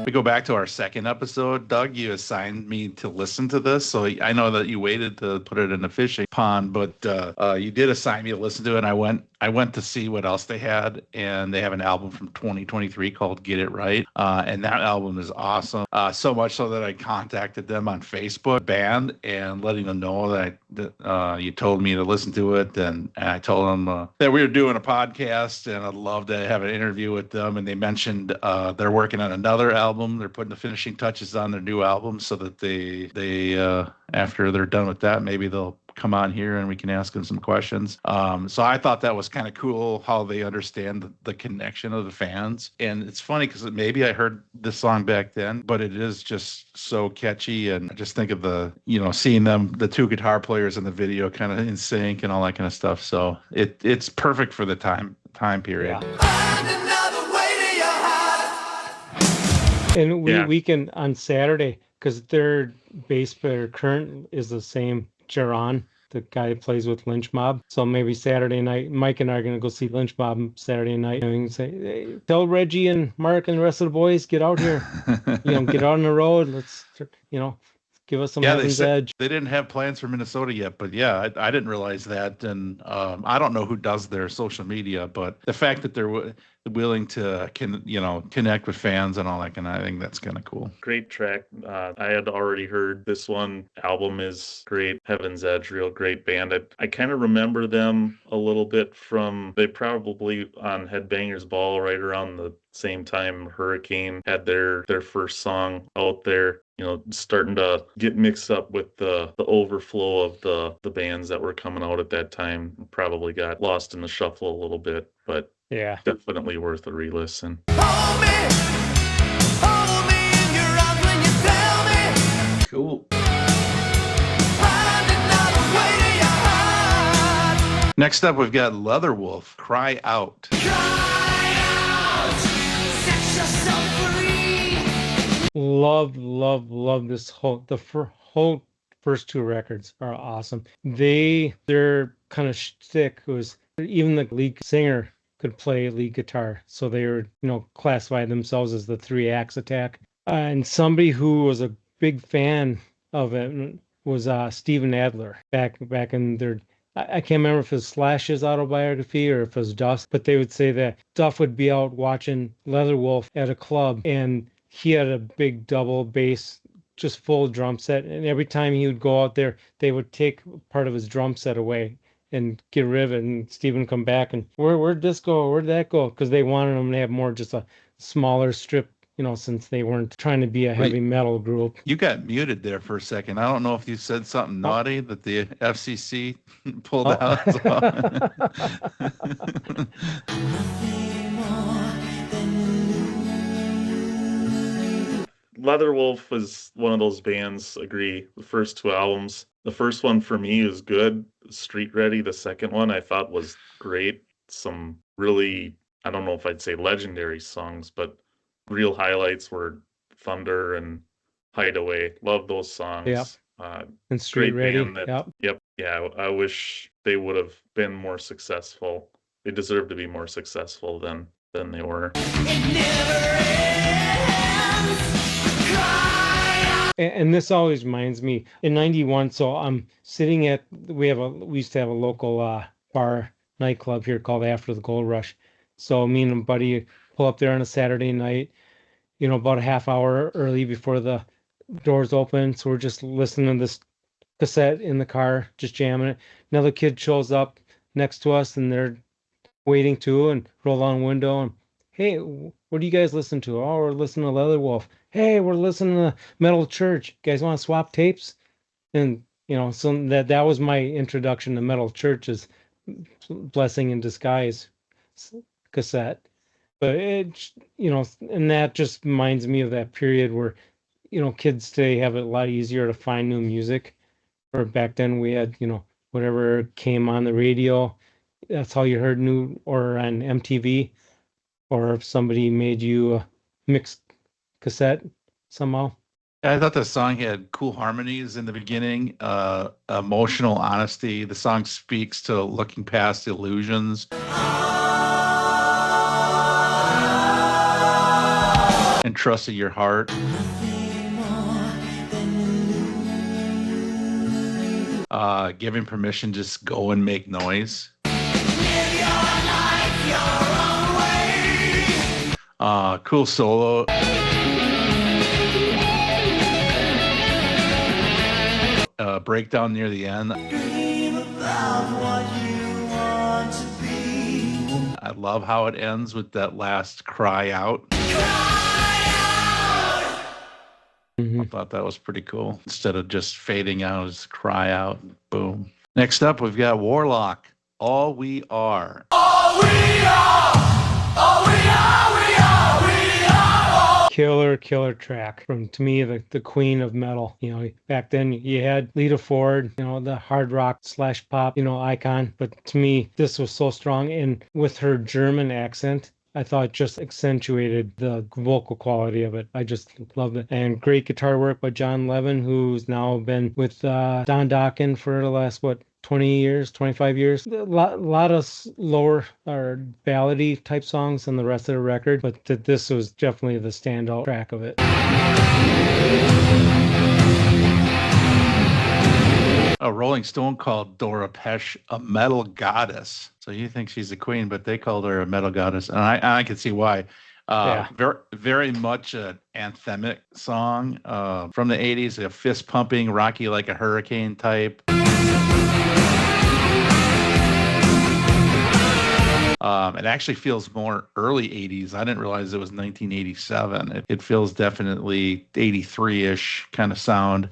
We go back to our second episode. Doug, you assigned me to listen to this, so I know that you waited to put it in the fishing pond, but you did assign me to listen to it. And I went to see what else they had, and they have an album from 2023 called "Get It Right," and that album is awesome. So much so that I contacted them on Facebook, band, and letting them know that you told me to listen to it, and I told them that we were doing a podcast, and I'd love to have an interview with them. And they mentioned they're working on another album. They're putting the finishing touches on their new album, so that they after they're done with that, maybe they'll come on here and we can ask them some questions. So I thought that was kind of cool how they understand the connection of the fans. And it's funny because maybe I heard this song back then, but it is just so catchy. And I just think of seeing them, the two guitar players in the video kind of in sync and all that kind of stuff. So it's perfect for the time period. And Yeah. we can on Saturday, because their bass player current is the same, Jaron, the guy who plays with Lynch Mob. So maybe Saturday night, Mike and I are gonna go see Lynch Mob Saturday night, and we can say, hey, tell Reggie and Mark and the rest of the boys, get out here, get out on the road. Let's, give us some Yeah, they Heaven's said Edge. they didn't have plans for Minnesota yet, but yeah, I didn't realize that. And I don't know who does their social media, but the fact that they're willing to connect with fans and all that kind of, I think that's kind of cool. Great track. I had already heard this one. Album is great. Heaven's Edge, real great band. I kind of remember them a little bit from, they probably on Headbangers Ball right around the same time Hurricane had their first song out there. Starting to get mixed up with the overflow of the bands that were coming out at that time. Probably got lost in the shuffle a little bit, but Yeah. definitely worth a re-listen. Cool. Next up, we've got Leatherwolf, Cry Out. Love this whole first two records are awesome. Their kind of shtick was even the lead singer could play lead guitar, so they were classified themselves as the Three Axe Attack. And somebody who was a big fan of it was Steven Adler back in their. I can't remember if it was Slash's autobiography or if it was Duff's, but they would say that Duff would be out watching Leatherwolf at a club, and he had a big double bass, just full drum set. And every time he would go out there, they would take part of his drum set away and get rid of it. And Steven would come back and, where'd this go? Where'd that go? Because they wanted him to have more just a smaller strip, since they weren't trying to be a heavy metal group. You got muted there for a second. I don't know if you said something naughty that the FCC pulled out. Leatherwolf was one of those bands, agree, the first two albums. The first one for me is good, Street Ready. The second one I thought was great. Some really, I don't know if I'd say legendary songs, but real highlights were Thunder and Hideaway. Love those songs. Yep. And Street Ready. Yep. Yeah, I wish they would have been more successful. They deserve to be more successful than they were. And this always reminds me in '91. So I'm sitting at we used to have a local bar nightclub here called After the Gold Rush. So me and a buddy pull up there on a Saturday night, about a half hour early before the doors open. So we're just listening to this cassette in the car, just jamming it. Another kid shows up next to us, and they're waiting too, and roll down the window and, hey, what do you guys listen to? Oh, we're listening to Leatherwolf. Hey, we're listening to Metal Church. You guys want to swap tapes? And so that was my introduction to Metal Church's Blessing in Disguise cassette. But it, and that just reminds me of that period where, kids today have it a lot easier to find new music. Or back then we had, whatever came on the radio, that's all you heard new, or on MTV, or if somebody made you a mixed cassette somehow. I thought the song had cool harmonies in the beginning, emotional honesty. The song speaks to looking past illusions and trusting your heart. Giving permission, just go and make noise. Cool solo. Breakdown near the end. I love how it ends with that last cry out. I thought that was pretty cool. Instead of just fading out, just cry out. Boom. Next up, we've got Warlock. All We Are. Killer track from, to me, the queen of metal. You know, back then you had Lita Ford, you know, the hard rock / pop, you know, icon. But to me, this was so strong, and with her German accent, I thought it just accentuated the vocal quality of it. I just loved it. And great guitar work by John Levin, who's now been with Don Dokken for the last, 20 years, 25 years. A lot of lower or ballady type songs on the rest of the record, but this was definitely the standout track of it. A Rolling Stone called Dora Pesch a metal goddess. So you think she's a queen, but they called her a metal goddess, and I can see why. Yeah. Very much an anthemic song from the 80s, a fist pumping, rocky like a hurricane type. It actually feels more early 80s. I didn't realize it was 1987. It feels definitely 83-ish kind of sound.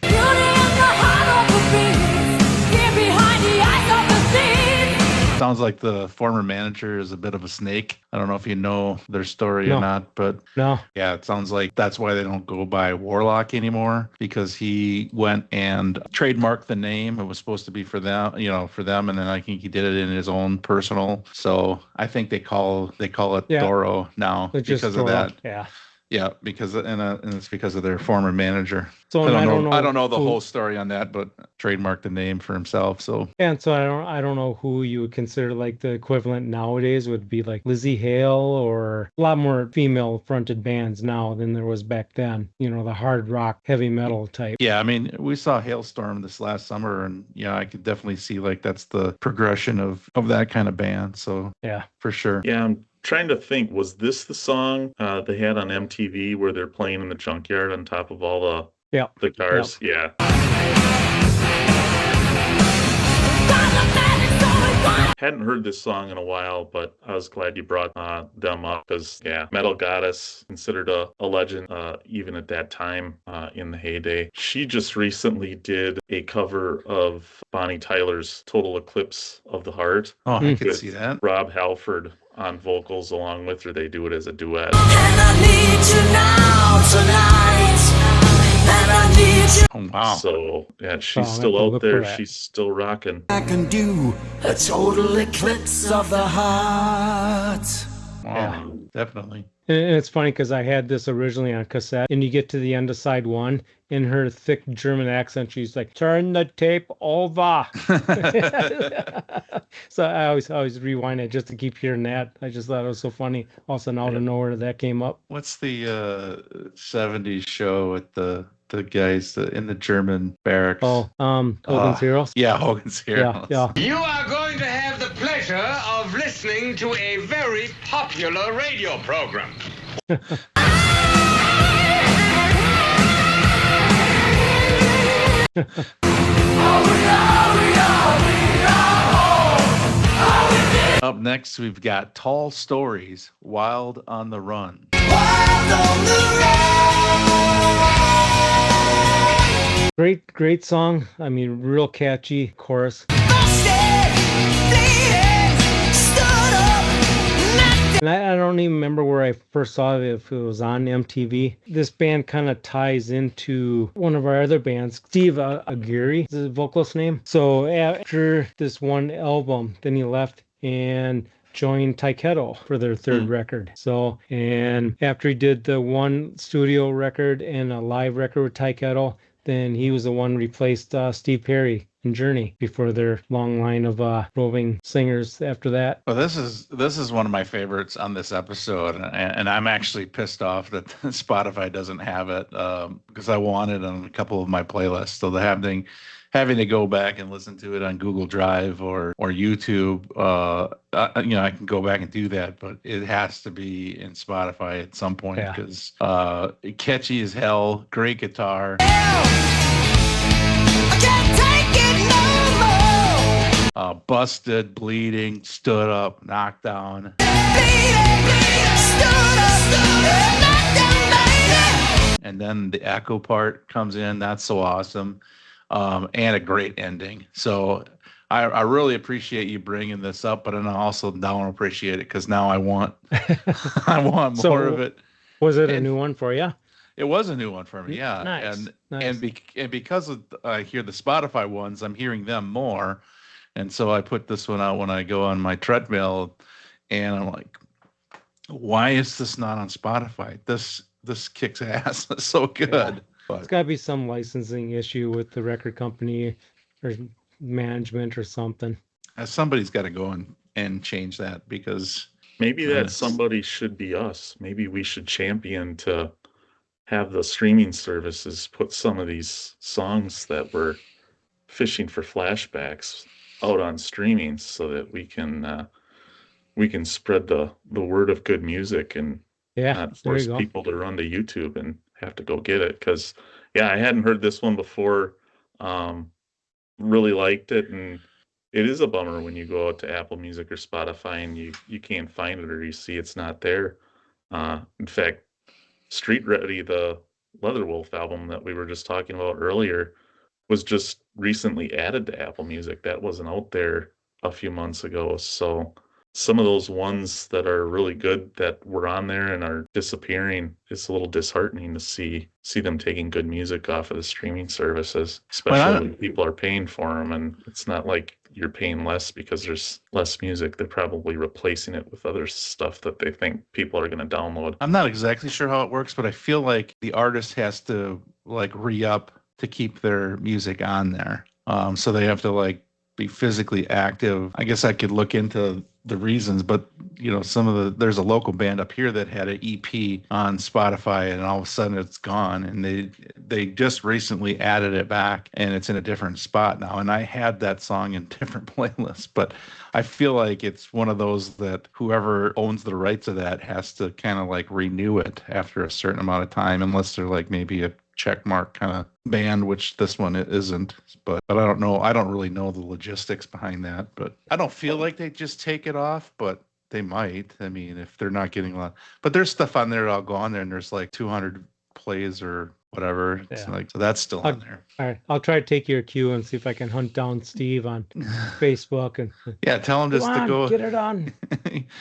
Sounds like the former manager is a bit of a snake. I don't know if you know their story or not, but no. Yeah, it sounds like that's why they don't go by Warlock anymore, because he went and trademarked the name. It was supposed to be for them, and then I think he did it in his own personal. So I think they call it Doro now because of that. Yeah. Yeah, because and it's because of their former manager. So I don't know the whole story on that, but trademarked the name for himself. So and so I don't know who you would consider like the equivalent nowadays would be like Lizzie Hale, or a lot more female fronted bands now than there was back then. You know, the hard rock, heavy metal type. Yeah, I mean, we saw Hailstorm this last summer, and I could definitely see like that's the progression of that kind of band. So yeah, for sure. Yeah, I'm trying to think, was this the song they had on MTV where they're playing in the junkyard on top of all the cars? Yep. Yeah. Hadn't heard this song in a while, but I was glad you brought them up because, Metal Goddess, considered a legend even at that time in the heyday. She just recently did a cover of Bonnie Tyler's Total Eclipse of the Heart. Oh, I could see that. Rob Halford on vocals along with her. They do it as a duet. And I need you now, tonight. And I need you. Oh, wow. So, yeah, she's I'll still have to out look there. for that. She's still rocking. I can do a total eclipse of the heart. Wow, definitely. And it's funny because I had this originally on cassette, and you get to the end of side one, in her thick German accent, she's like, "Turn the tape over." So I always rewind it just to keep hearing that. I just thought it was so funny. Also, out of nowhere that came up. What's the 70s show with the guys in the German barracks? Oh, Hogan's Heroes. Yeah, Hogan's Heroes. Yeah. You are going to have the pleasure of listening to a very popular radio program. Up next, we've got Tall Stories, Wild on the Run. Great song. I mean, real catchy chorus. And I don't even remember where I first saw it, if it was on MTV. This band kind of ties into one of our other bands, Steve Aguirre is his vocalist name. So after this one album, then he left and joined Taiketo for their third record. So, and after he did the one studio record and a live record with Taiketo, then he was the one who replaced Steve Perry in Journey before their long line of roving singers after that. Well, this is one of my favorites on this episode, and I'm actually pissed off that Spotify doesn't have it because I want it on a couple of my playlists. So having to go back and listen to it on Google Drive or YouTube, I can go back and do that, but it has to be in Spotify at some point because catchy as hell, great guitar. Busted, bleeding, stood up, knocked down. And then the echo part comes in. That's so awesome. And a great ending. So I really appreciate you bringing this up, but I also don't appreciate it because now I want more of it. Was it a new one for you? It was a new one for me, yeah. Nice. And because I hear the Spotify ones, I'm hearing them more. And so I put this one out when I go on my treadmill, and I'm like, why is this not on Spotify? This kicks ass. It's so good. Yeah. It's got to be some licensing issue with the record company or management or something. Somebody's got to go and change that because maybe that somebody should be us. Maybe we should champion to have the streaming services put some of these songs that we're fishing for flashbacks out on streaming so that we can spread the word of good music and not force people to run to YouTube and have to go get it. Because I hadn't heard this one before. Really liked it, and it is a bummer when you go out to Apple Music or Spotify and you can't find it or you see it's not there. In fact, Street Ready, the Leatherwolf album that we were just talking about earlier, was just recently added to Apple Music. That wasn't out there a few months ago. So some of those ones that are really good that were on there and are disappearing, it's a little disheartening to see them taking good music off of the streaming services, especially when people are paying for them. And it's not like you're paying less because there's less music. They're probably replacing it with other stuff that they think people are going to download. I'm not exactly sure how it works, but I feel like the artist has to like re-up to keep their music on there. So they have to like be physically active. I guess I could look into the reasons, but there's a local band up here that had an EP on Spotify and all of a sudden it's gone, and they just recently added it back and it's in a different spot now. And I had that song in different playlists, but I feel like it's one of those that whoever owns the rights of that has to kind of like renew it after a certain amount of time, unless they're like maybe a checkmark kind of band, which this one isn't. But I don't know. I don't really know the logistics behind that. But I don't feel like they just take it off, but they might. I mean, if they're not getting a lot. But there's stuff on there. I'll go on there and there's like 200 plays or whatever. It's like, so that's still on there. All right. I'll try to take your cue and see if I can hunt down Steve on Facebook and tell him just to go get it on.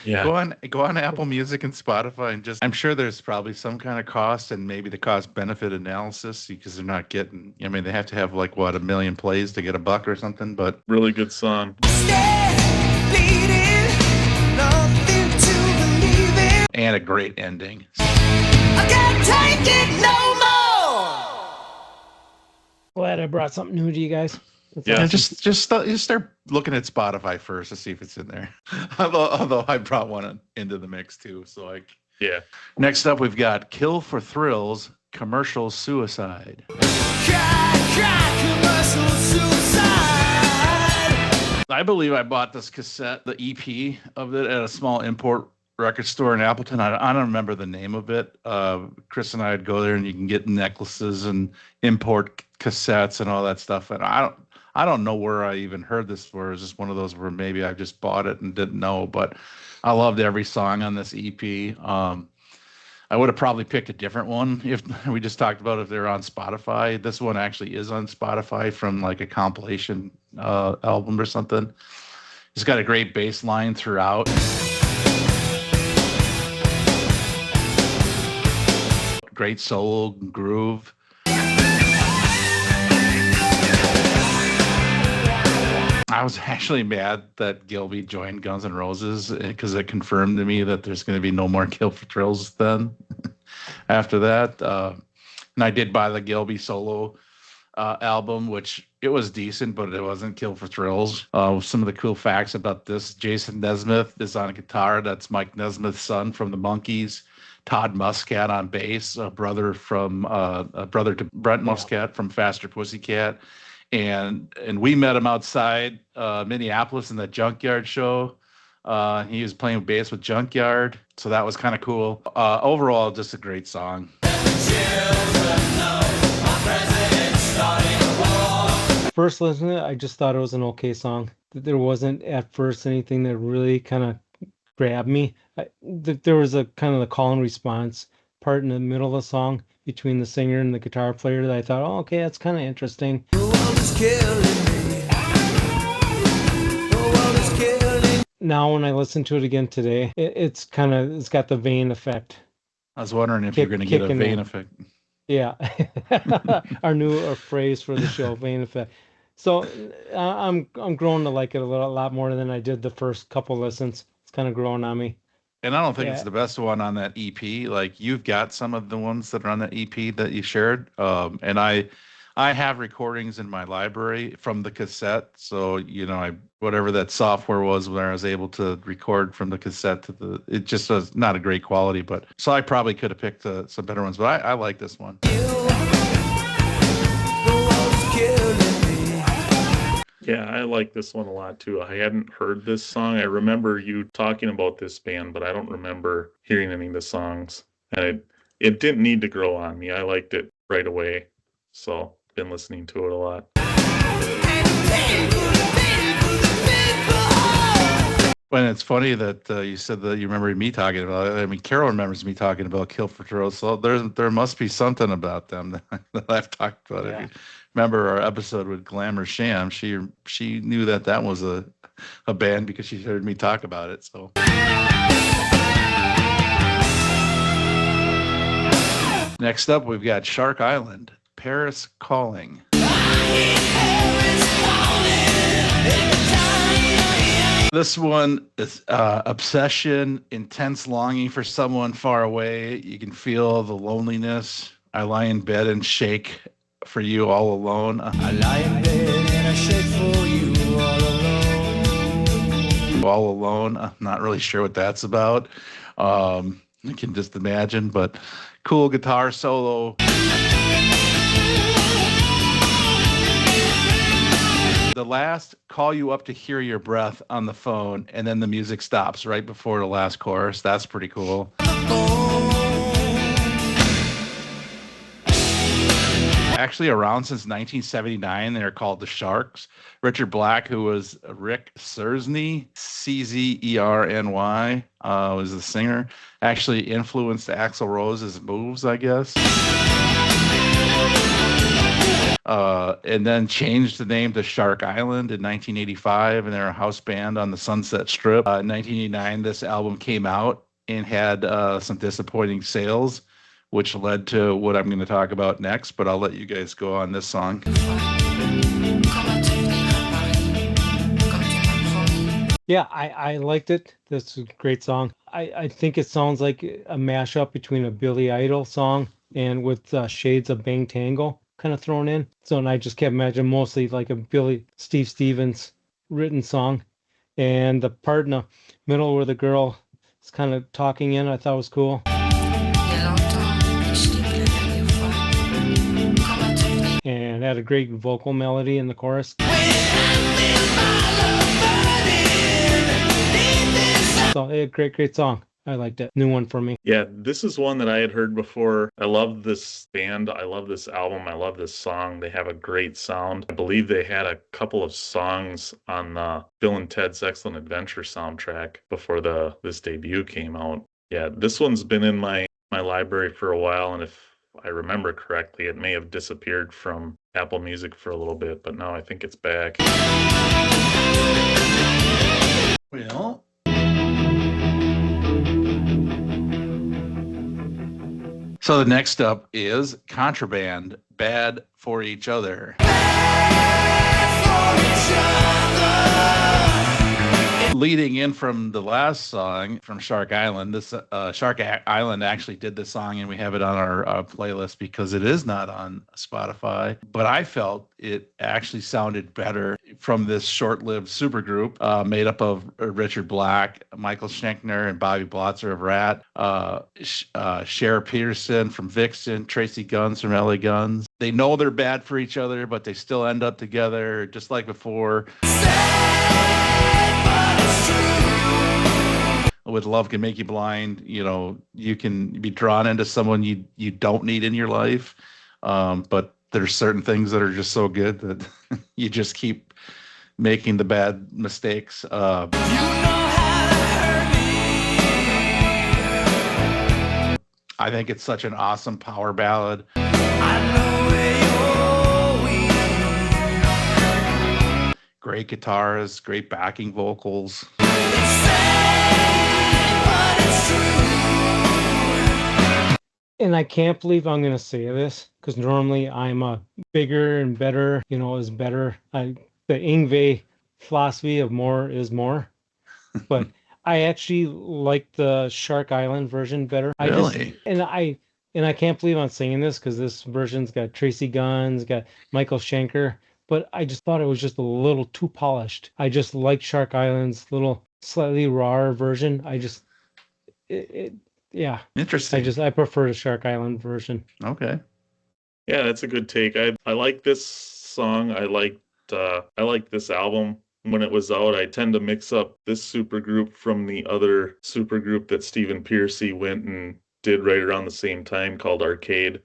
Go on Apple Music and Spotify and I'm sure there's probably some kind of cost and maybe the cost benefit analysis because they're not getting, they have to have like 1 million plays to get $1 or something, but really good song. And a great ending. I can't take it no more. Glad I brought something new to you guys. Awesome. Just start looking at Spotify first to see if it's in there. Although I brought one into the mix too, so Next up, we've got "Kill for Thrills" commercial suicide. Commercial suicide. I believe I bought this cassette, the EP of it, at a small import record store in Appleton. I don't remember the name of it. Chris and I would go there, and you can get necklaces and import cassettes and all that stuff. And I don't know where I even heard this for. It was just one of those where maybe I just bought it and didn't know. But I loved every song on this EP. I would have probably picked a different one if we just talked about if they're on Spotify. This one actually is on Spotify from like a compilation album or something. It's got a great bass line throughout. Great solo groove. I was actually mad that Gilby joined Guns N' Roses because it confirmed to me that there's going to be no more Kill for Thrills then after that. And I did buy the Gilby solo album, which it was decent, but it wasn't Kill for Thrills. Some of the cool facts about this: Jason Nesmith is on guitar. That's Mike Nesmith's son from the Monkees. Todd Muscat on bass, a brother to Brent Muscat from Faster Pussycat, and we met him outside Minneapolis in the Junkyard show. He was playing bass with Junkyard, so that was kind of cool. Overall, just a great song. First listen to it, I just thought it was an okay song. There wasn't at first anything that really kind of grabbed me. There was a kind of the call and response part in the middle of the song between the singer and the guitar player that I thought, oh, okay, that's kind of interesting. Now when I listen to it again today, it's got the vein effect. I was wondering if you're going to get a vein effect. Yeah, our new phrase for the show, vein effect. So I'm growing to like it a lot more than I did the first couple listens. It's kind of growing on me. And I don't think it's the best one on that EP. Like, you've got some of the ones that are on that EP that you shared, and I have recordings in my library from the cassette. So whatever that software was, where I was able to record from the cassette to it just was not a great quality. But so I probably could have picked some better ones. But I like this one. Yeah, I like this one a lot too. I hadn't heard this song. I remember you talking about this band, but I don't remember hearing any of the songs. And it didn't need to grow on me. I liked it right away. So been listening to it a lot. And it's funny that you said that you remember me talking about it. I mean, Carol remembers me talking about Kill for Thrills. So there must be something about them that I've talked about. Yeah. If you remember our episode with Glamour Sham, she knew that was a band because she heard me talk about it. So next up, we've got Shark Island, Paris Calling. This one is obsession, intense longing for someone far away. You can feel the loneliness. I lie in bed and shake for you all alone. I lie in bed and I shake for you all alone. All alone. I'm not really sure what that's about. You can just imagine, but cool guitar solo. The last call you up to hear your breath on the phone, and then the music stops right before the last chorus. That's pretty cool. Actually around since 1979. They're called the Sharks. Richard Black, who was Rick Czerny, Czerny, was the singer, actually influenced Axl Rose's moves, I guess. And then changed the name to Shark Island in 1985, and they're a house band on the Sunset Strip. In 1989, this album came out and had some disappointing sales, which led to what I'm going to talk about next, but I'll let you guys go on this song. Yeah, I liked it. This is a great song. I think it sounds like a mashup between a Billy Idol song and with shades of Bang Tango kind of thrown in. So, and I just kept imagining mostly like a Steve Stevens written song. And the part in the middle where the girl is kind of talking in, I thought was cool. And had a great vocal melody in the chorus. So, a great song. I liked it. New one for me. Yeah, this is one that I had heard before. I love this band. I love this album. I love this song. They have a great sound. I believe they had a couple of songs on the Bill and Ted's Excellent Adventure soundtrack before this debut came out. Yeah, this one's been in my library for a while, and if I remember correctly, it may have disappeared from Apple Music for a little bit, but now I think it's back. Well, so the next up is Contraband, Bad for Each Other. Bad for each other. Leading in from the last song from Shark Island, this Island actually did this song, and we have it on our playlist because it is not on Spotify. But I felt it actually sounded better from this short-lived supergroup made up of Richard Black, Michael Schenkner, and Bobby Blotzer of Rat, Cher Peterson from Vixen, Tracy Guns from LA Guns. They know they're bad for each other, but they still end up together, just like before. With Love Can Make You Blind, you know, you can be drawn into someone you don't need in your life, but there's certain things that are just so good that you just keep making the bad mistakes. I think it's such an awesome power ballad. Great guitars, great backing vocals. And I can't believe I'm going to say this because normally I'm a bigger and better, you know, is better. The Yngwie philosophy of more is more. But I actually like the Shark Island version better. Really? And I can't believe I'm saying this because this version's got Tracy Guns, got Michael Schenker, but I just thought it was just a little too polished. I just like Shark Island's little slightly rawer version. Yeah. Interesting. I prefer the Shark Island version. Okay. Yeah, that's a good take. I like this song. I liked this album when it was out. I tend to mix up this supergroup from the other supergroup that Stephen Pearcy went and did right around the same time called Arcade.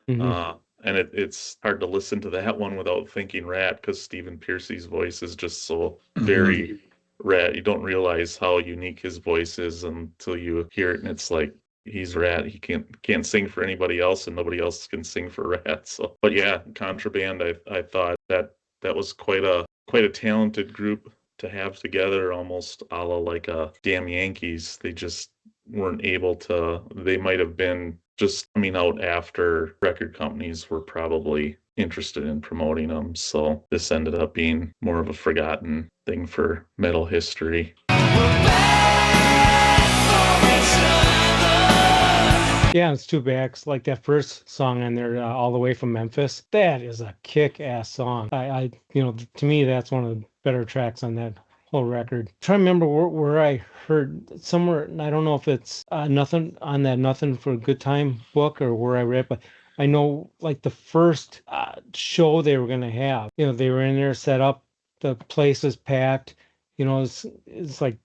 Mhm. And it's hard to listen to that one without thinking Rat because Stephen Pearcy's voice is just so very Rat. You don't realize how unique his voice is until you hear it, and it's like he's Rat. He can't sing for anybody else, and nobody else can sing for Rat. So, but yeah, Contraband. I thought that was quite a talented group to have together, almost a la like a Damn Yankees. They just weren't able to. They might have been just coming out after record companies were probably interested in promoting them. So this ended up being more of a forgotten thing for metal history. Yeah, it's two backs. Like that first song on there, All the Way from Memphis. That is a kick-ass song. You know, to me, that's one of the better tracks on that whole record. I'm trying to remember where I heard somewhere, and I don't know if it's Nothing on that Nothing for a Good Time book or where I read, but I know like the first show they were going to have, you know, they were in there set up, the place was packed, you know, it's like,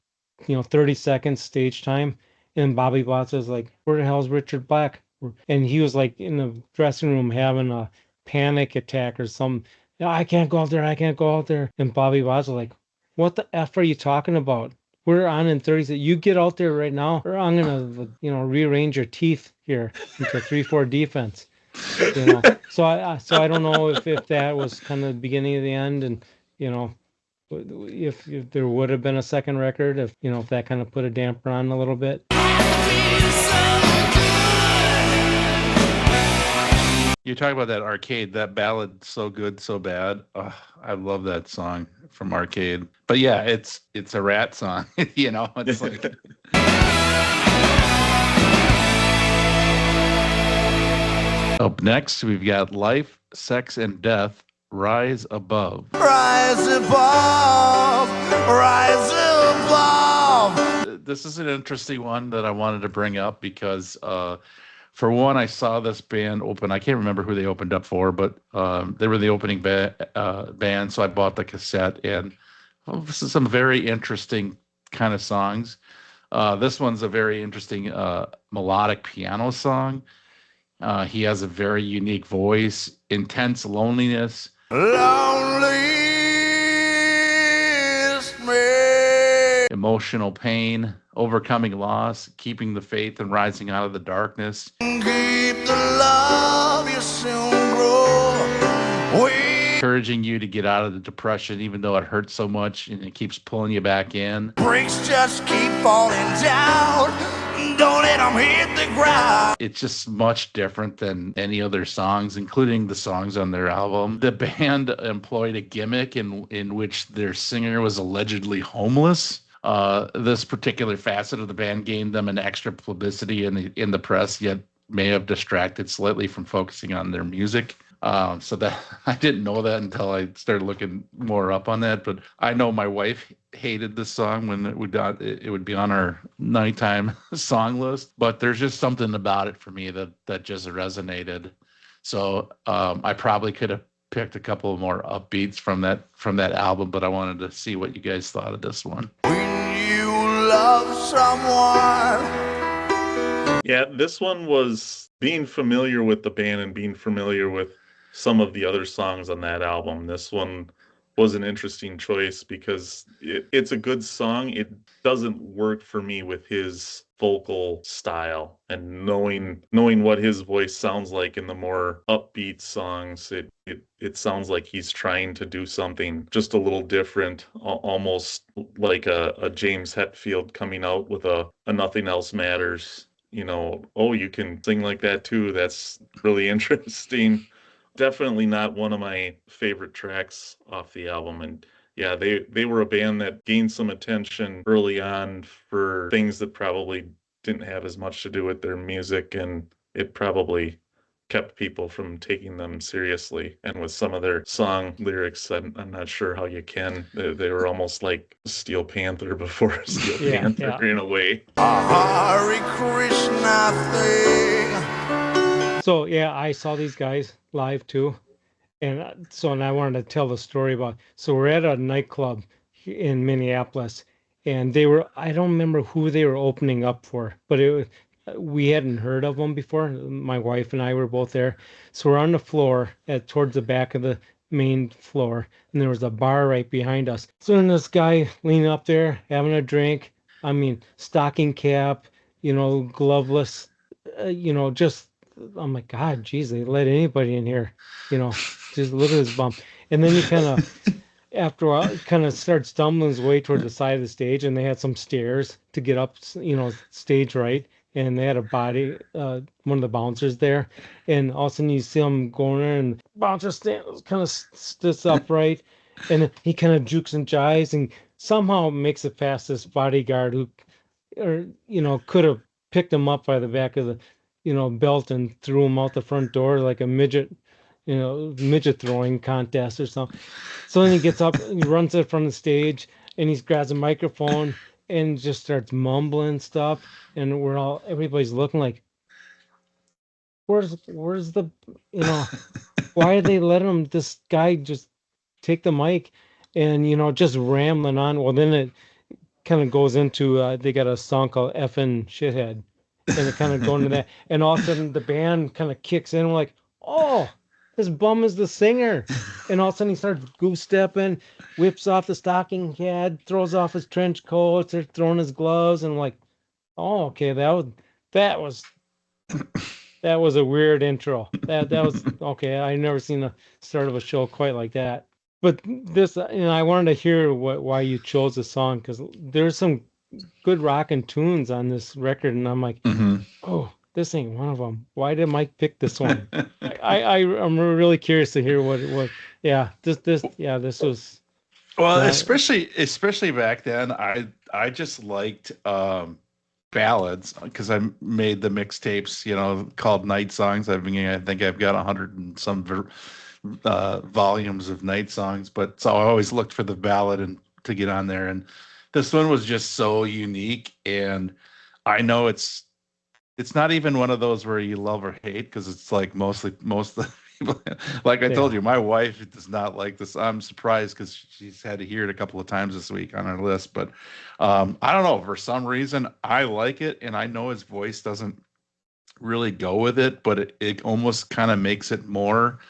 you know, 30 seconds stage time. And Bobby Blotz was like, where the hell's Richard Black? And he was like in the dressing room having a panic attack or something. I can't go out there. I can't go out there. And Bobby Blotz was like, what the F are you talking about? We're on in 30 seconds. You get out there right now, or I'm going to, you know, rearrange your teeth here into 3-4 defense. You know, so I don't know if that was kind of the beginning of the end, and you know, if there would have been a second record, if you know, if that kind of put a damper on a little bit. You talk about that Arcade, that ballad, So Good, So Bad. I love that song from Arcade. But yeah, it's a Rat song. You know, it's like. Up next, we've got Life, Sex, and Death, Rise Above. Rise above, rise above. This is an interesting one that I wanted to bring up because, for one, I saw this band open. I can't remember who they opened up for, but they were the opening band, so I bought the cassette, and this is some very interesting kind of songs. This one's a very interesting melodic piano song. He has a very unique voice, intense loneliness. Emotional pain, overcoming loss, keeping the faith and rising out of the darkness. Keep the love you soon grow. Encouraging you to get out of the depression, even though it hurts so much and it keeps pulling you back in. Bricks just keep falling down. Don't let them hit the ground. It's just much different than any other songs, including the songs on their album. The band employed a gimmick in which their singer was allegedly homeless. this particular facet of the band gained them an extra publicity in the press, yet may have distracted slightly from focusing on their music. So that I didn't know that until I started looking more up on that. But I know my wife hated this song when it would be on our nighttime song list. But there's just something about it for me that just resonated. So I probably could have picked a couple more upbeats from that album, but I wanted to see what you guys thought of this one. When you love someone. Yeah, this one was being familiar with the band and being familiar with some of the other songs on that album. This one was an interesting choice because it's a good song. It doesn't work for me with his vocal style, and knowing what his voice sounds like in the more upbeat songs, it sounds like he's trying to do something just a little different, almost like a James Hetfield coming out with a Nothing Else Matters. Oh, you can sing like that too. That's really interesting. Definitely not one of my favorite tracks off the album. And yeah, they were a band that gained some attention early on for things that probably didn't have as much to do with their music, and it probably kept people from taking them seriously. And with some of their song lyrics, I'm not sure how you can. They were almost like Steel Panther before Steel Panther in a way. Hare Krishna thing. So yeah, I saw these guys live too, and I wanted to tell the story about. So we're at a nightclub in Minneapolis, and I don't remember who they were opening up for, but we hadn't heard of them before. My wife and I were both there, so we're on the floor towards the back of the main floor, and there was a bar right behind us. So then this guy leaning up there having a drink. I mean, stocking cap, gloveless, just. I'm like, God, geez, they let anybody in here, just look at this bum. And then he kind of, after a while, kind of started stumbling his way toward the side of the stage, and they had some stairs to get up, stage right. And they had a body, one of the bouncers there. And all of a sudden you see him going there, and the bouncer kind of sits upright. And he kind of jukes and jives and somehow makes it past this bodyguard who, could have picked him up by the back of the, belt and threw him out the front door like a midget throwing contest or something. So then he gets up and he runs it from the stage, and he grabs a microphone and just starts mumbling stuff. And everybody's looking like, where's the, why are they letting this guy just take the mic and, just rambling on? Well, then it kind of goes into, they got a song called Effin' Shithead. And it kind of going to that, and all of a sudden the band kind of kicks in. We're like, oh, this bum is the singer. And all of a sudden he starts goose stepping, whips off the stocking cap, throws off his trench coat, starts throwing his gloves, and I'm like, oh, okay, that was a weird intro. That was okay. I never seen the start of a show quite like that. But this, I wanted to hear why you chose the song, because there's some good rockin' tunes on this record, and I'm like, oh, this ain't one of them. Why did Mike pick this one? I'm really curious to hear what this was. Well, especially back then, I just liked ballads, because I made the mixtapes, called Night Songs. I think I've got 100 and some volumes of night songs, but so I always looked for the ballad and to get on there, and this one was just so unique. And I know it's not even one of those where you love or hate, because it's like most of the people, like I told you, my wife does not like this. I'm surprised because she's had to hear it a couple of times this week on our list. But I don't know, for some reason I like it, and I know his voice doesn't really go with it, but it almost kind of makes it more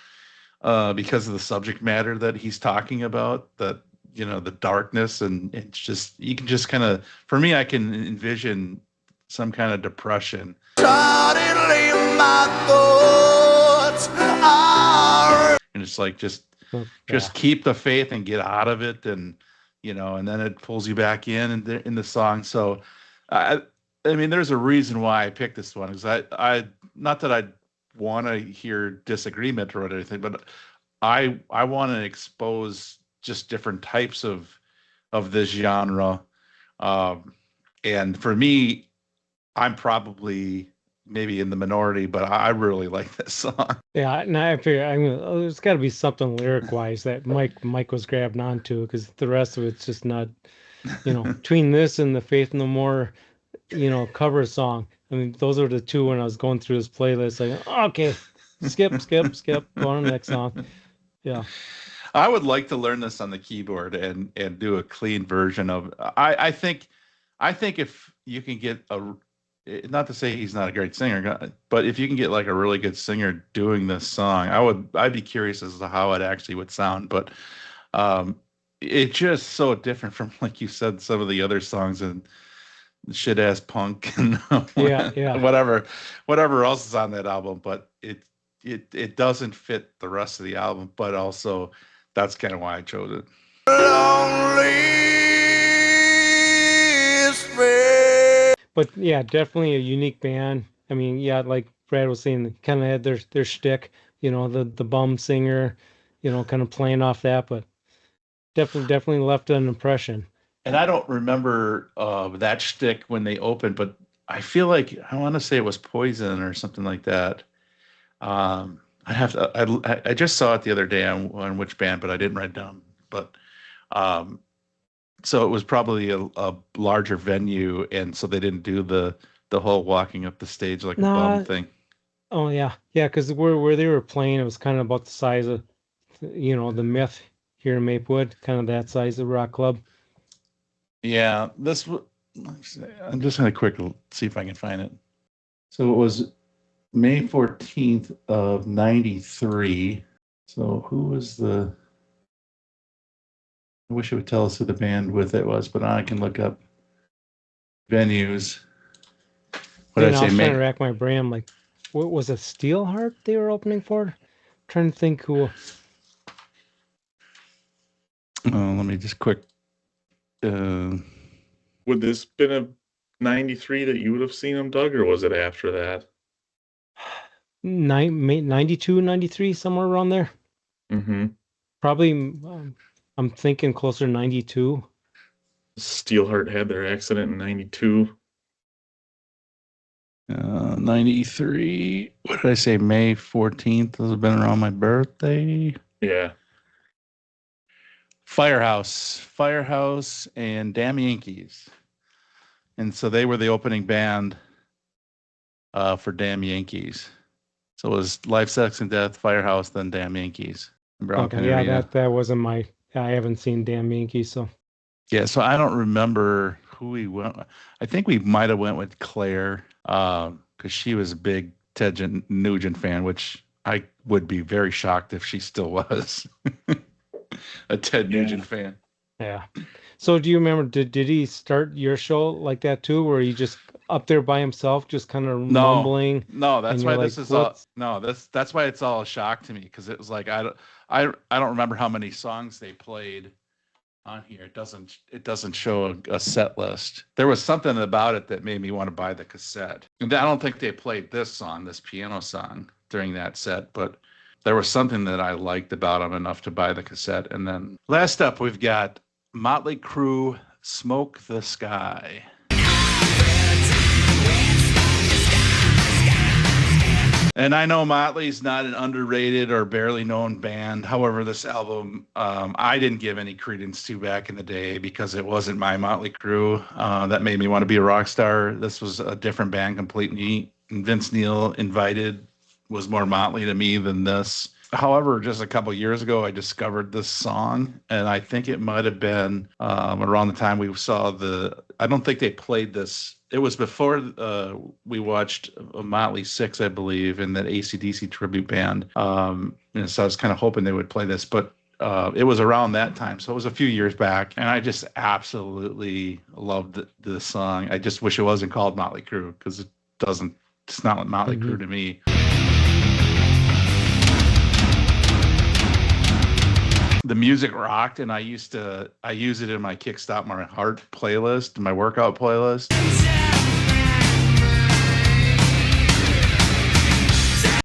because of the subject matter that he's talking about, that the darkness, and it's just, you can just kind of, for me, I can envision some kind of depression. Suddenly my thoughts are... And it's like, just keep the faith and get out of it, and and then it pulls you back in the song. So I mean, there's a reason why I picked this one, because I not that I want to hear disagreement or anything, but I want to expose just different types of this genre, And for me, I'm probably maybe in the minority, but I really like this song. Yeah, and I figure there's got to be something lyric wise that Mike was grabbing onto because the rest of it's just not, between this and the Faith No More, cover song. I mean, those are the two when I was going through this playlist. Like, okay, skip, go on to the next song. Yeah. I would like to learn this on the keyboard and do a clean version of. I think if you can get not to say he's not a great singer, but if you can get like a really good singer doing this song, I'd be curious as to how it actually would sound. But it's just so different from, like you said, some of the other songs and shit ass punk and Yeah. whatever else is on that album. But it doesn't fit the rest of the album. But also that's kind of why I chose it. But yeah, definitely a unique band. I mean, yeah, like Brad was saying, kind of had their shtick, the bum singer, kind of playing off that, but definitely left an impression. And I don't remember that shtick when they opened, but I feel like I want to say it was Poison or something like that. I have to. I just saw it the other day on which band, but I didn't write it down. But so it was probably a larger venue, and so they didn't do the whole walking up the stage like a bum thing. Oh yeah, because where they were playing, it was kind of about the size of, the Myth here in Maplewood, kind of that size of rock club. Yeah, I'm just gonna quickly see if I can find it. So it was May 14th of 93. So who was I wish it would tell us who the band with it was, but I can look up venues. What did I say? I was trying to rack my brain. I'm like, what was it? Steelheart they were opening for? Trying to think who. Let me just quick. Would this been a 93 that you would have seen him, Doug, or was it after that? 92, 93, somewhere around there. Mm-hmm. Probably, I'm thinking closer to 92. Steelheart had their accident in 92. 93. What did I say? May 14th. This has been around my birthday. Yeah. Firehouse, and Damn Yankees. And so they were the opening band for Damn Yankees. So it was Life, Sex, and Death, Firehouse, then Damn Yankees. Okay, yeah, that wasn't my. I haven't seen Damn Yankees, so. Yeah, so I don't remember who we went. I think we might have went with Claire because she was a big Ted Nugent fan, which I would be very shocked if she still was a Ted Nugent fan. Yeah. So do you remember, did he start your show like that too, where he just up there by himself, just kind of mumbling? No, that's why this is all. No, that's why it's all a shock to me, because it was like I don't remember how many songs they played on here. It doesn't show a set list. There was something about it that made me want to buy the cassette. And I don't think they played this piano song during that set, but there was something that I liked about them enough to buy the cassette. And then last up, we've got Motley Crue, Smoke the Sky. And I know Motley's not an underrated or barely known band. However, this album, I didn't give any credence to back in the day because it wasn't my Motley Crue. That made me want to be a rock star. This was a different band completely. And Vince Neil Invited was more Motley to me than this. However, just a couple years ago, I discovered this song, and I think it might have been around the time we saw I don't think they played this. It was before we watched Motley 6, I believe, in that AC/DC tribute band. And so I was kind of hoping they would play this, but it was around that time. So it was a few years back, and I just absolutely loved the song. I just wish it wasn't called Motley Crue because it's not Motley Crue to me. The music rocked, and I use it in my Kick Stop My Heart playlist, my workout playlist.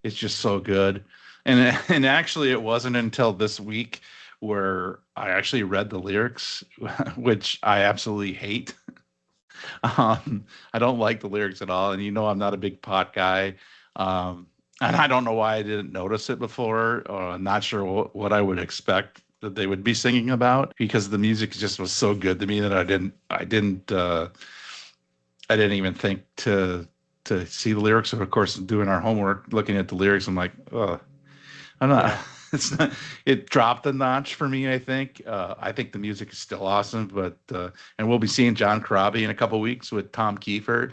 It's just so good. And actually it wasn't until this week where I actually read the lyrics, which I absolutely hate. I don't like the lyrics at all, and I'm not a big pot guy. And I don't know why I didn't notice it before. I'm not sure what I would expect that they would be singing about, because the music just was so good to me that I didn't even think to see the lyrics. Of course, doing our homework, looking at the lyrics, I'm like, I'm not. Yeah. It's not. It dropped a notch for me. I think. I think the music is still awesome, but and we'll be seeing John Corabi in a couple weeks with Tom Kiefer.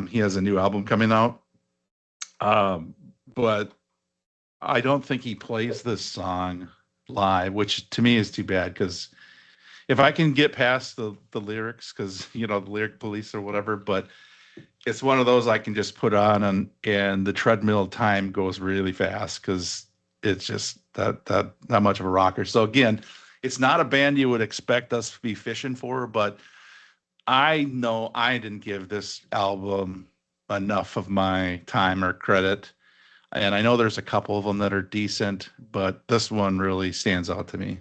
He has a new album coming out. But I don't think he plays this song live, which to me is too bad, because if I can get past the lyrics, because the lyric police or whatever, but it's one of those I can just put on, and the treadmill time goes really fast, because it's just that much of a rocker. So again, it's not a band you would expect us to be fishing for, but I know I didn't give this album enough of my time or credit. And I know there's a couple of them that are decent, but this one really stands out to me.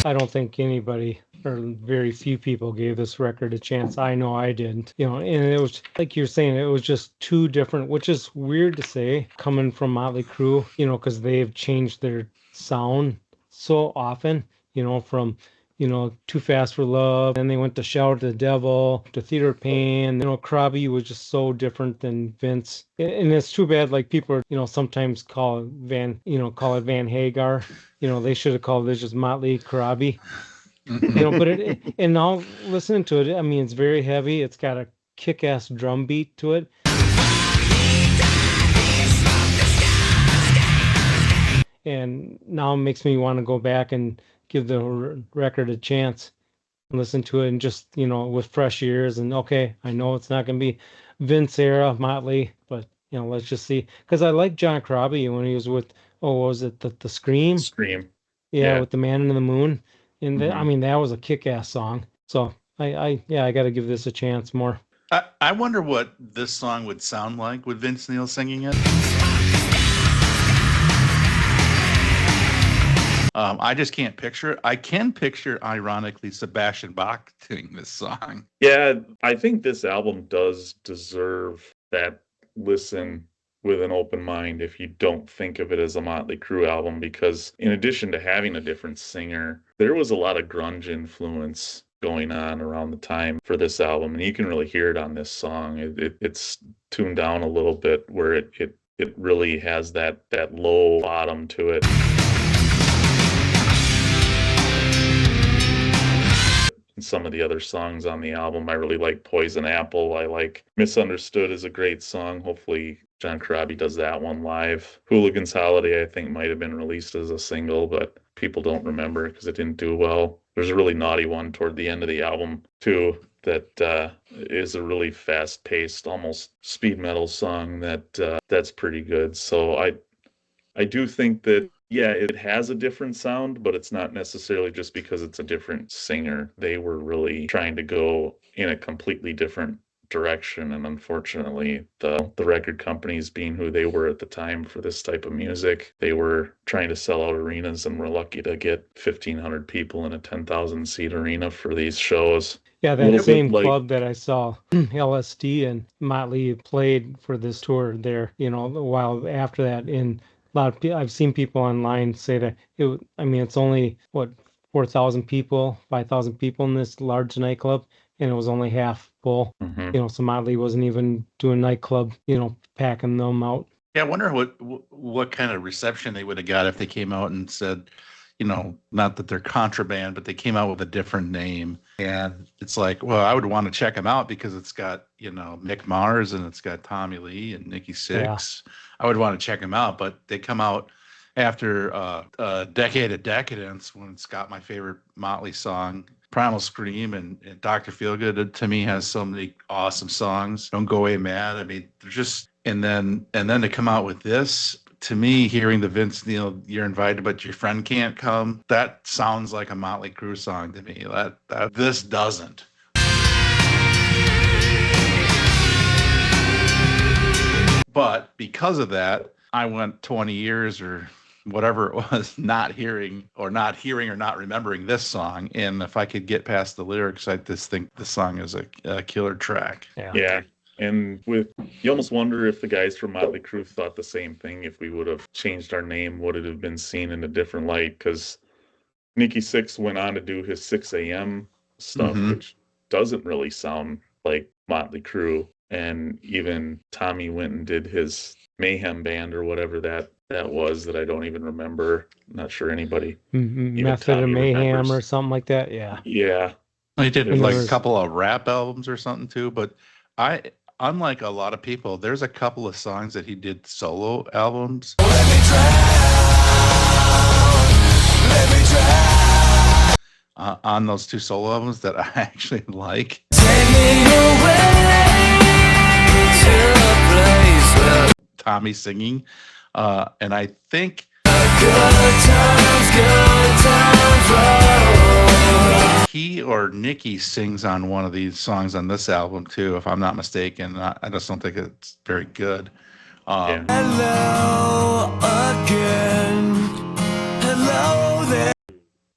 I don't think anybody or very few people gave this record a chance. I know I didn't, and it was like you're saying, it was just two different, which is weird to say coming from Motley Crue, because they've changed their sound so often, from Too Fast for Love, and they went to Shout at the Devil, to Theater of Pain. Corabi was just so different than Vince, and it's too bad. Like people are, sometimes call it Van Hagar. They should have called it just Motley Corabi. But and now listening to it, I mean, it's very heavy. It's got a kick-ass drum beat to it. And now it makes me want to go back and give the record a chance and listen to it, and just, with fresh ears. And okay, I know it's not going to be Vince era Motley, but, let's just see. Because I like John Corabi when he was with, what was it, the Scream? Scream. Yeah, with The Man in the Moon. And I mean, that was a kick-ass song. So I got to give this a chance more. I wonder what this song would sound like with Vince Neil singing it. I just can't picture it. I can picture, ironically, Sebastian Bach doing this song. Yeah, I think this album does deserve that listen with an open mind if you don't think of it as a Motley Crue album, because in addition to having a different singer, there was a lot of grunge influence going on around the time for this album, and you can really hear it on this song. It's tuned down a little bit, where it really has that low bottom to it. Some of the other songs on the album, I really like Poison Apple. I like Misunderstood is a great song. Hopefully John Corabi does that one live. Hooligan's Holiday, I think, might have been released as a single, but people don't remember because it didn't do well. There's a really naughty one toward the end of the album too that is a really fast-paced, almost speed metal song that's pretty good. So I do think that, yeah, it has a different sound, but it's not necessarily just because it's a different singer. They were really trying to go in a completely different direction, and unfortunately, the record companies, being who they were at the time for this type of music, they were trying to sell out arenas and were lucky to get 1,500 people in a 10,000 seat arena for these shows. Yeah, that same club that I saw LSD and Motley played for this tour there, a while after that. In a lot of people, I've seen people online say that it's only 4,000 people, 5,000 people in this large nightclub, and it was only half full. Mm-hmm. So Motley wasn't even doing nightclub, packing them out. Yeah, I wonder what kind of reception they would have got if they came out and said, not that they're contraband, but they came out with a different name. And it's like, well, I would want to check them out because it's got, Mick Mars and it's got Tommy Lee and Nikki Sixx. Yeah. I would want to check them out, but they come out after a decade of decadence when it's got my favorite Motley song, Primal Scream, and Dr. Feelgood, to me, has so many awesome songs. Don't Go Away Mad. I mean, they're just, and then to come out with this, to me, hearing the Vince Neil, You're Invited but Your Friend Can't Come, that sounds like a Motley Crue song to me. That this doesn't. But because of that, I went 20 years or whatever it was, not hearing or not remembering this song. And if I could get past the lyrics, I just think the song is a killer track. Yeah. And you almost wonder if the guys from Motley Crue thought the same thing. If we would have changed our name, would it have been seen in a different light? Because Nikki Sixx went on to do his 6 a.m. stuff, Mhm. which doesn't really sound like Motley Crue. And even Tommy went and did his Mayhem Band or whatever that was that I don't even remember. I'm not sure anybody. Even Method of Tommy Mayhem remembers. or something like that. Yeah. Yeah. He did It like a was- couple of rap albums or something too, but unlike a lot of people, there's a couple of songs that he did solo albums. On those two solo albums that I actually like. Tommy singing, and I think he or Nikki sings on one of these songs on this album too, if I'm not mistaken. I just don't think it's very good. Yeah. Hello again. Hello there.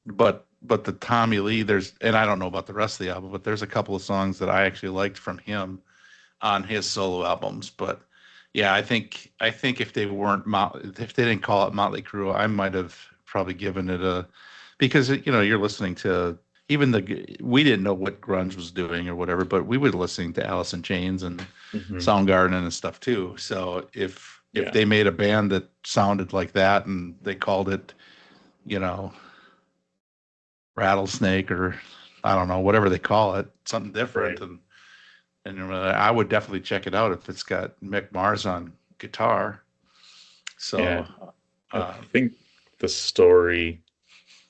But the Tommy Lee, and I don't know about the rest of the album, but there's a couple of songs that I actually liked from him on his solo albums. But yeah, I think if they didn't call it Motley Crue, I might have probably given it because you're listening to even we didn't know what grunge was doing or whatever, but we were listening to Alice in Chains and Soundgarden and stuff too. So if they made a band that sounded like that and they called it, Rattlesnake or I don't know, whatever they call it, something different, Right. and I would definitely check it out if it's got Mick Mars on guitar. So Yeah. I think the story,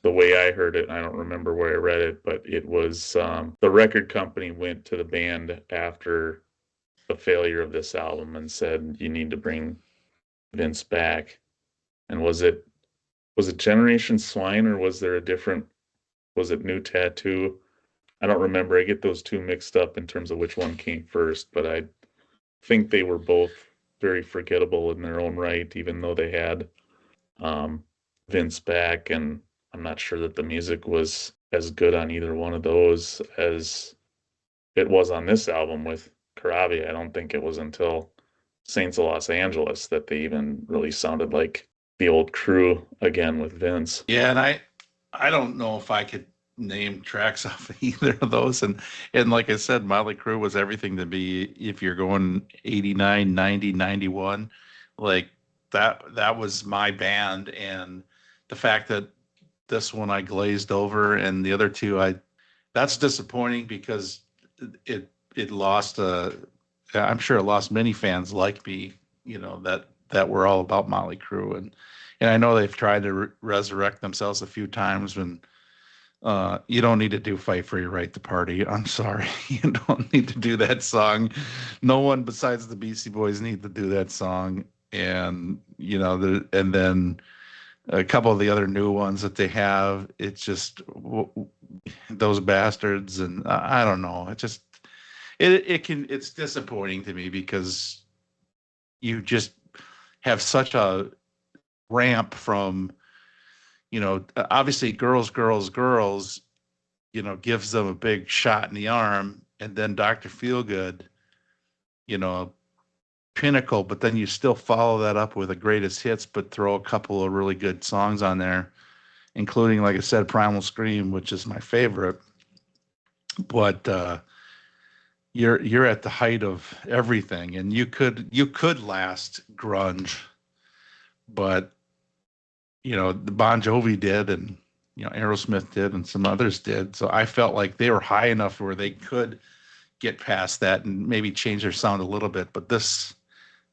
the way I heard it, I don't remember where I read it, but it was the record company went to the band after the failure of this album and said, you need to bring Vince back. And was it Generation Swine or was it New Tattoo? I don't remember. I get those two mixed up in terms of which one came first, but I think they were both very forgettable in their own right, even though they had Vince back. And I'm not sure that the music was as good on either one of those as it was on this album with Caravia. I don't think it was until Saints of Los Angeles that they even really sounded like the old Crew again with Vince. yeah, and I don't know if I could name tracks off of either of those, and like I said, Motley Crue was everything to be. If you're going 89, 90, 91, like that was my band, and the fact that this one I glazed over and the other two that's disappointing because it lost I'm sure it lost many fans like me, that were all about Motley Crue, and I know they've tried to resurrect themselves a few times when you don't need to do Fight for Your Right to Party. I'm sorry. You don't need to do that song. No one besides the Beastie Boys need to do that song. And, and then a couple of the other new ones that they have, it's just those bastards. And I don't know. It's disappointing to me because you just have such a ramp from, obviously girls, gives them a big shot in the arm, and then Dr. Feelgood, pinnacle, but then you still follow that up with a greatest hits, but throw a couple of really good songs on there, including, like I said, Primal Scream, which is my favorite. But you're at the height of everything, and you could last grunge, but the Bon Jovi did, and Aerosmith did, and some others did. So I felt like they were high enough where they could get past that and maybe change their sound a little bit. But this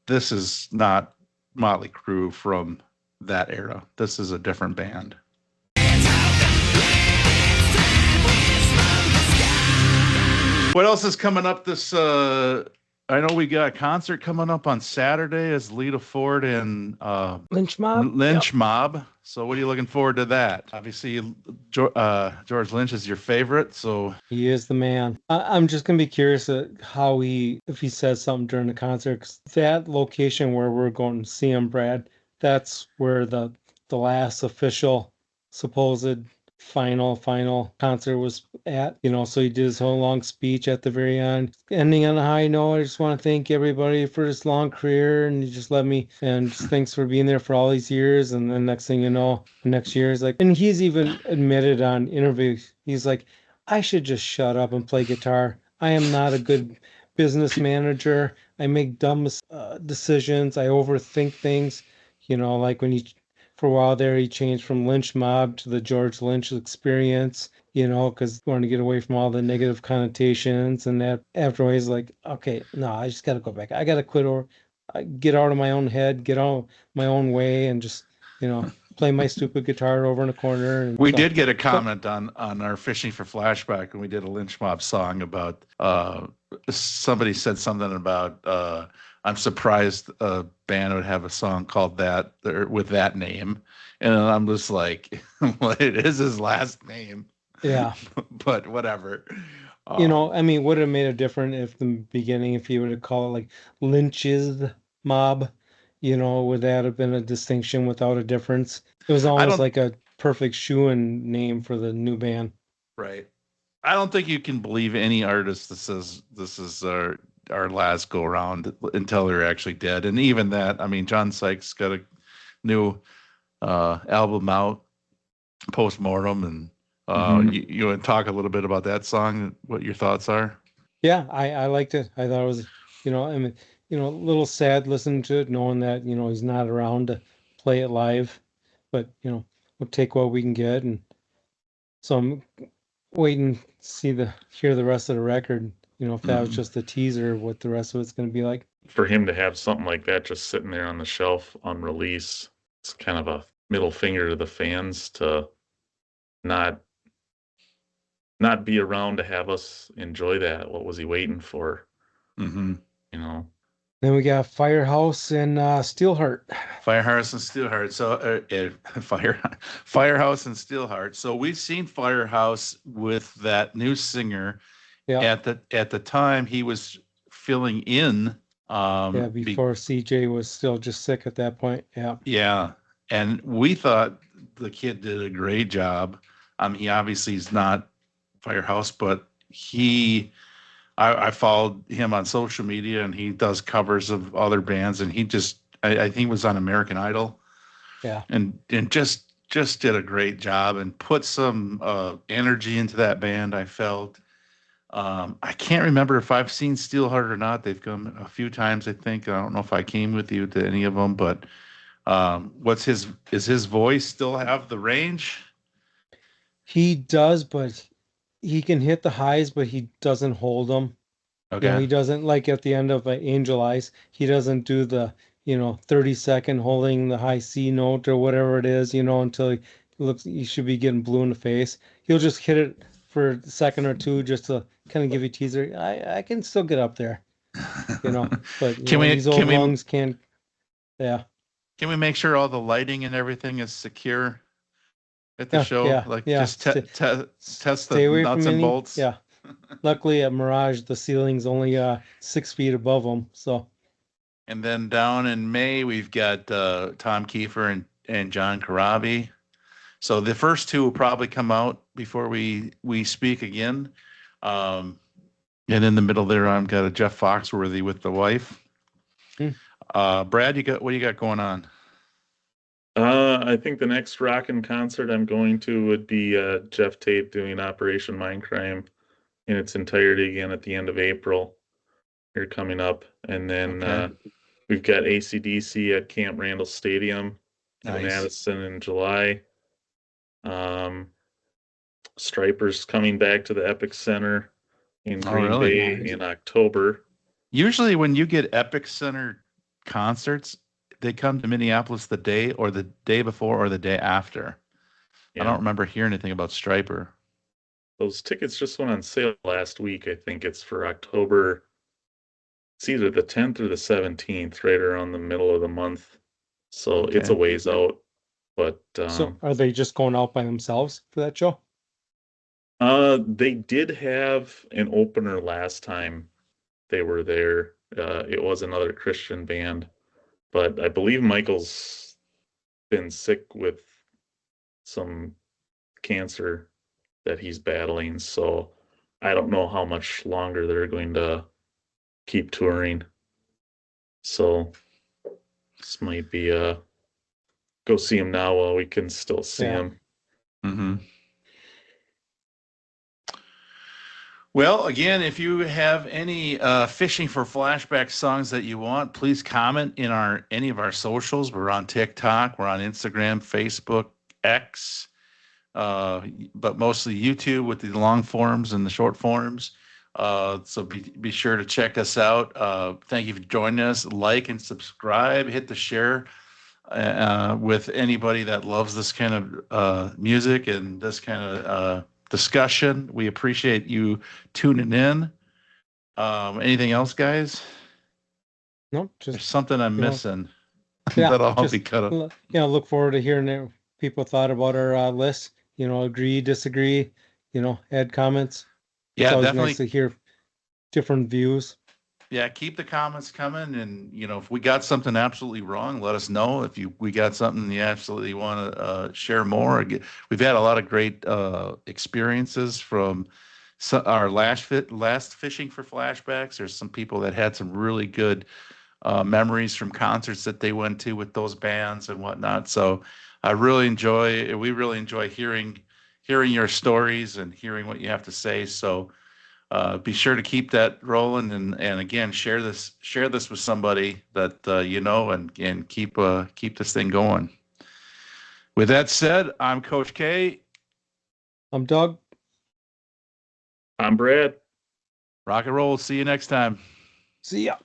is not Motley Crue from that era. This is a different band. What else is coming up this I know we got a concert coming up on Saturday as Lita Ford and Lynch Mob. Lynch Mob. So what are you looking forward to that? Obviously, George Lynch is your favorite, so He is the man. I'm just gonna be curious at if he says something during the concert. 'Cause that location where we're going to see him, Brad, that's where the the last official supposed final concert was at, so he did his whole long speech at the very end, ending on a high note. I just want to thank everybody for this long career, and you just let me, and just thanks for being there for all these years. And then next thing you know, next year is like, and he's even admitted on interviews, he's like, I should just shut up and play guitar. I am not a good business manager. I make dumb decisions. I overthink things. Like when he, for a while there, he changed from Lynch Mob to the George Lynch Experience, because he wanted to get away from all the negative connotations. And that after he's like, okay, no, I just got to go back. I got to quit or get out of my own head, get out of my own way, and just, play my stupid guitar over in a corner. And We so, did get a comment on our Fishing for Flashback, and we did a Lynch Mob song about somebody said something about I'm surprised a band would have a song called that or with that name, and I'm just like, well, it is his last name, yeah. but whatever. I mean, would have made a difference if the beginning, if he would have called it like Lynch's Mob, would that have been a distinction without a difference? It was I almost don't like a perfect shoe-in name for the new band. right. I don't think you can believe any artist that says this is our last go around until they're actually dead. And even that, I mean, John Sykes got a new album out, Postmortem, and you want to talk a little bit about that song, what your thoughts are? Yeah, I liked it. I thought it was, I mean, a little sad listening to it, knowing that, he's not around to play it live, but, we'll take what we can get. And so I'm waiting to hear the rest of the record, if that was just a teaser of what the rest of it's going to be like. For him to have something like that just sitting there on the shelf unreleased, it's kind of a middle finger to the fans to not be around to have us enjoy that. What was he waiting for? Mm-hmm. Then we got Firehouse and Steelheart. Firehouse and Steelheart. So Firehouse and Steelheart. So we've seen Firehouse with that new singer. Yeah. At the time he was filling in. Before CJ was still just sick at that point. Yeah. Yeah. And we thought the kid did a great job. He obviously is not Firehouse, but I followed him on social media, and he does covers of other bands, and he just I think was on American Idol. Yeah. And just did a great job and put some energy into that band, I felt. I can't remember if I've seen Steelheart or not. They've come a few times, I think. I don't know if I came with you to any of them, but is his voice still have the range? He does, but he can hit the highs, but he doesn't hold them. Okay. He doesn't, like at the end of Angel Eyes, he doesn't do the 30-second holding the high C note or whatever it is, until he should be getting blue in the face. He'll just hit it for a second or two just to kind of give you a teaser. I can still get up there, but these old lungs can't. Yeah. Can we make sure all the lighting and everything is secure at the show? Just test the nuts and bolts. Yeah. Luckily at Mirage, the ceiling's only 6 feet above them. So. And then down in May, we've got Tom Kiefer and John Corabi. So the first two will probably come out before we speak again. And in the middle there, I've got a Jeff Foxworthy with the wife. Brad, what do you got going on? I think the next rockin' concert I'm going to would be Jeff Tate doing Operation Mindcrime in its entirety again at the end of April. Here coming up. And then we've got AC/DC at Camp Randall Stadium in Madison in July. Stripers coming back to the Epic Center in Green Bay in October. Usually when you get Epic Center concerts, they come to Minneapolis the day before or the day after. Yeah. I don't remember hearing anything about Striper. Those tickets just went on sale last week. I think it's for October. It's either the 10th or the 17th, right around the middle of the month. So it's a ways out. But so are they just going out by themselves for that show? They did have an opener last time they were there. It was another Christian band, but I believe Michael's been sick with some cancer that he's battling. So I don't know how much longer they're going to keep touring. So this might be go see him now while we can still see Yeah. him. Mm-hmm. Well, again, if you have any fishing for flashback songs that you want, please comment in any of our socials. We're on TikTok, we're on Instagram, Facebook, X, but mostly YouTube with the long forms and the short forms. So be sure to check us out. Thank you for joining us. Like and subscribe. Hit the share with anybody that loves this kind of music and this kind of discussion. We appreciate you tuning in. Anything else, guys? No, There's just something I'm you know, missing yeah, that I'll just be cut up. look forward to hearing what people thought about our list. Agree, disagree. Add comments. It's Yeah, always definitely. nice to hear different views. Yeah, keep the comments coming, and if we got something absolutely wrong, let us know. If we got something you absolutely want to share more, we've had a lot of great experiences from our last fishing for flashbacks. There's some people that had some really good memories from concerts that they went to with those bands and whatnot. So we really enjoy hearing your stories and hearing what you have to say. So. Be sure to keep that rolling, and again, share this with somebody that and keep this thing going. With that said, I'm Coach K. I'm Doug. I'm Brad. Rock and roll. See you next time. See ya.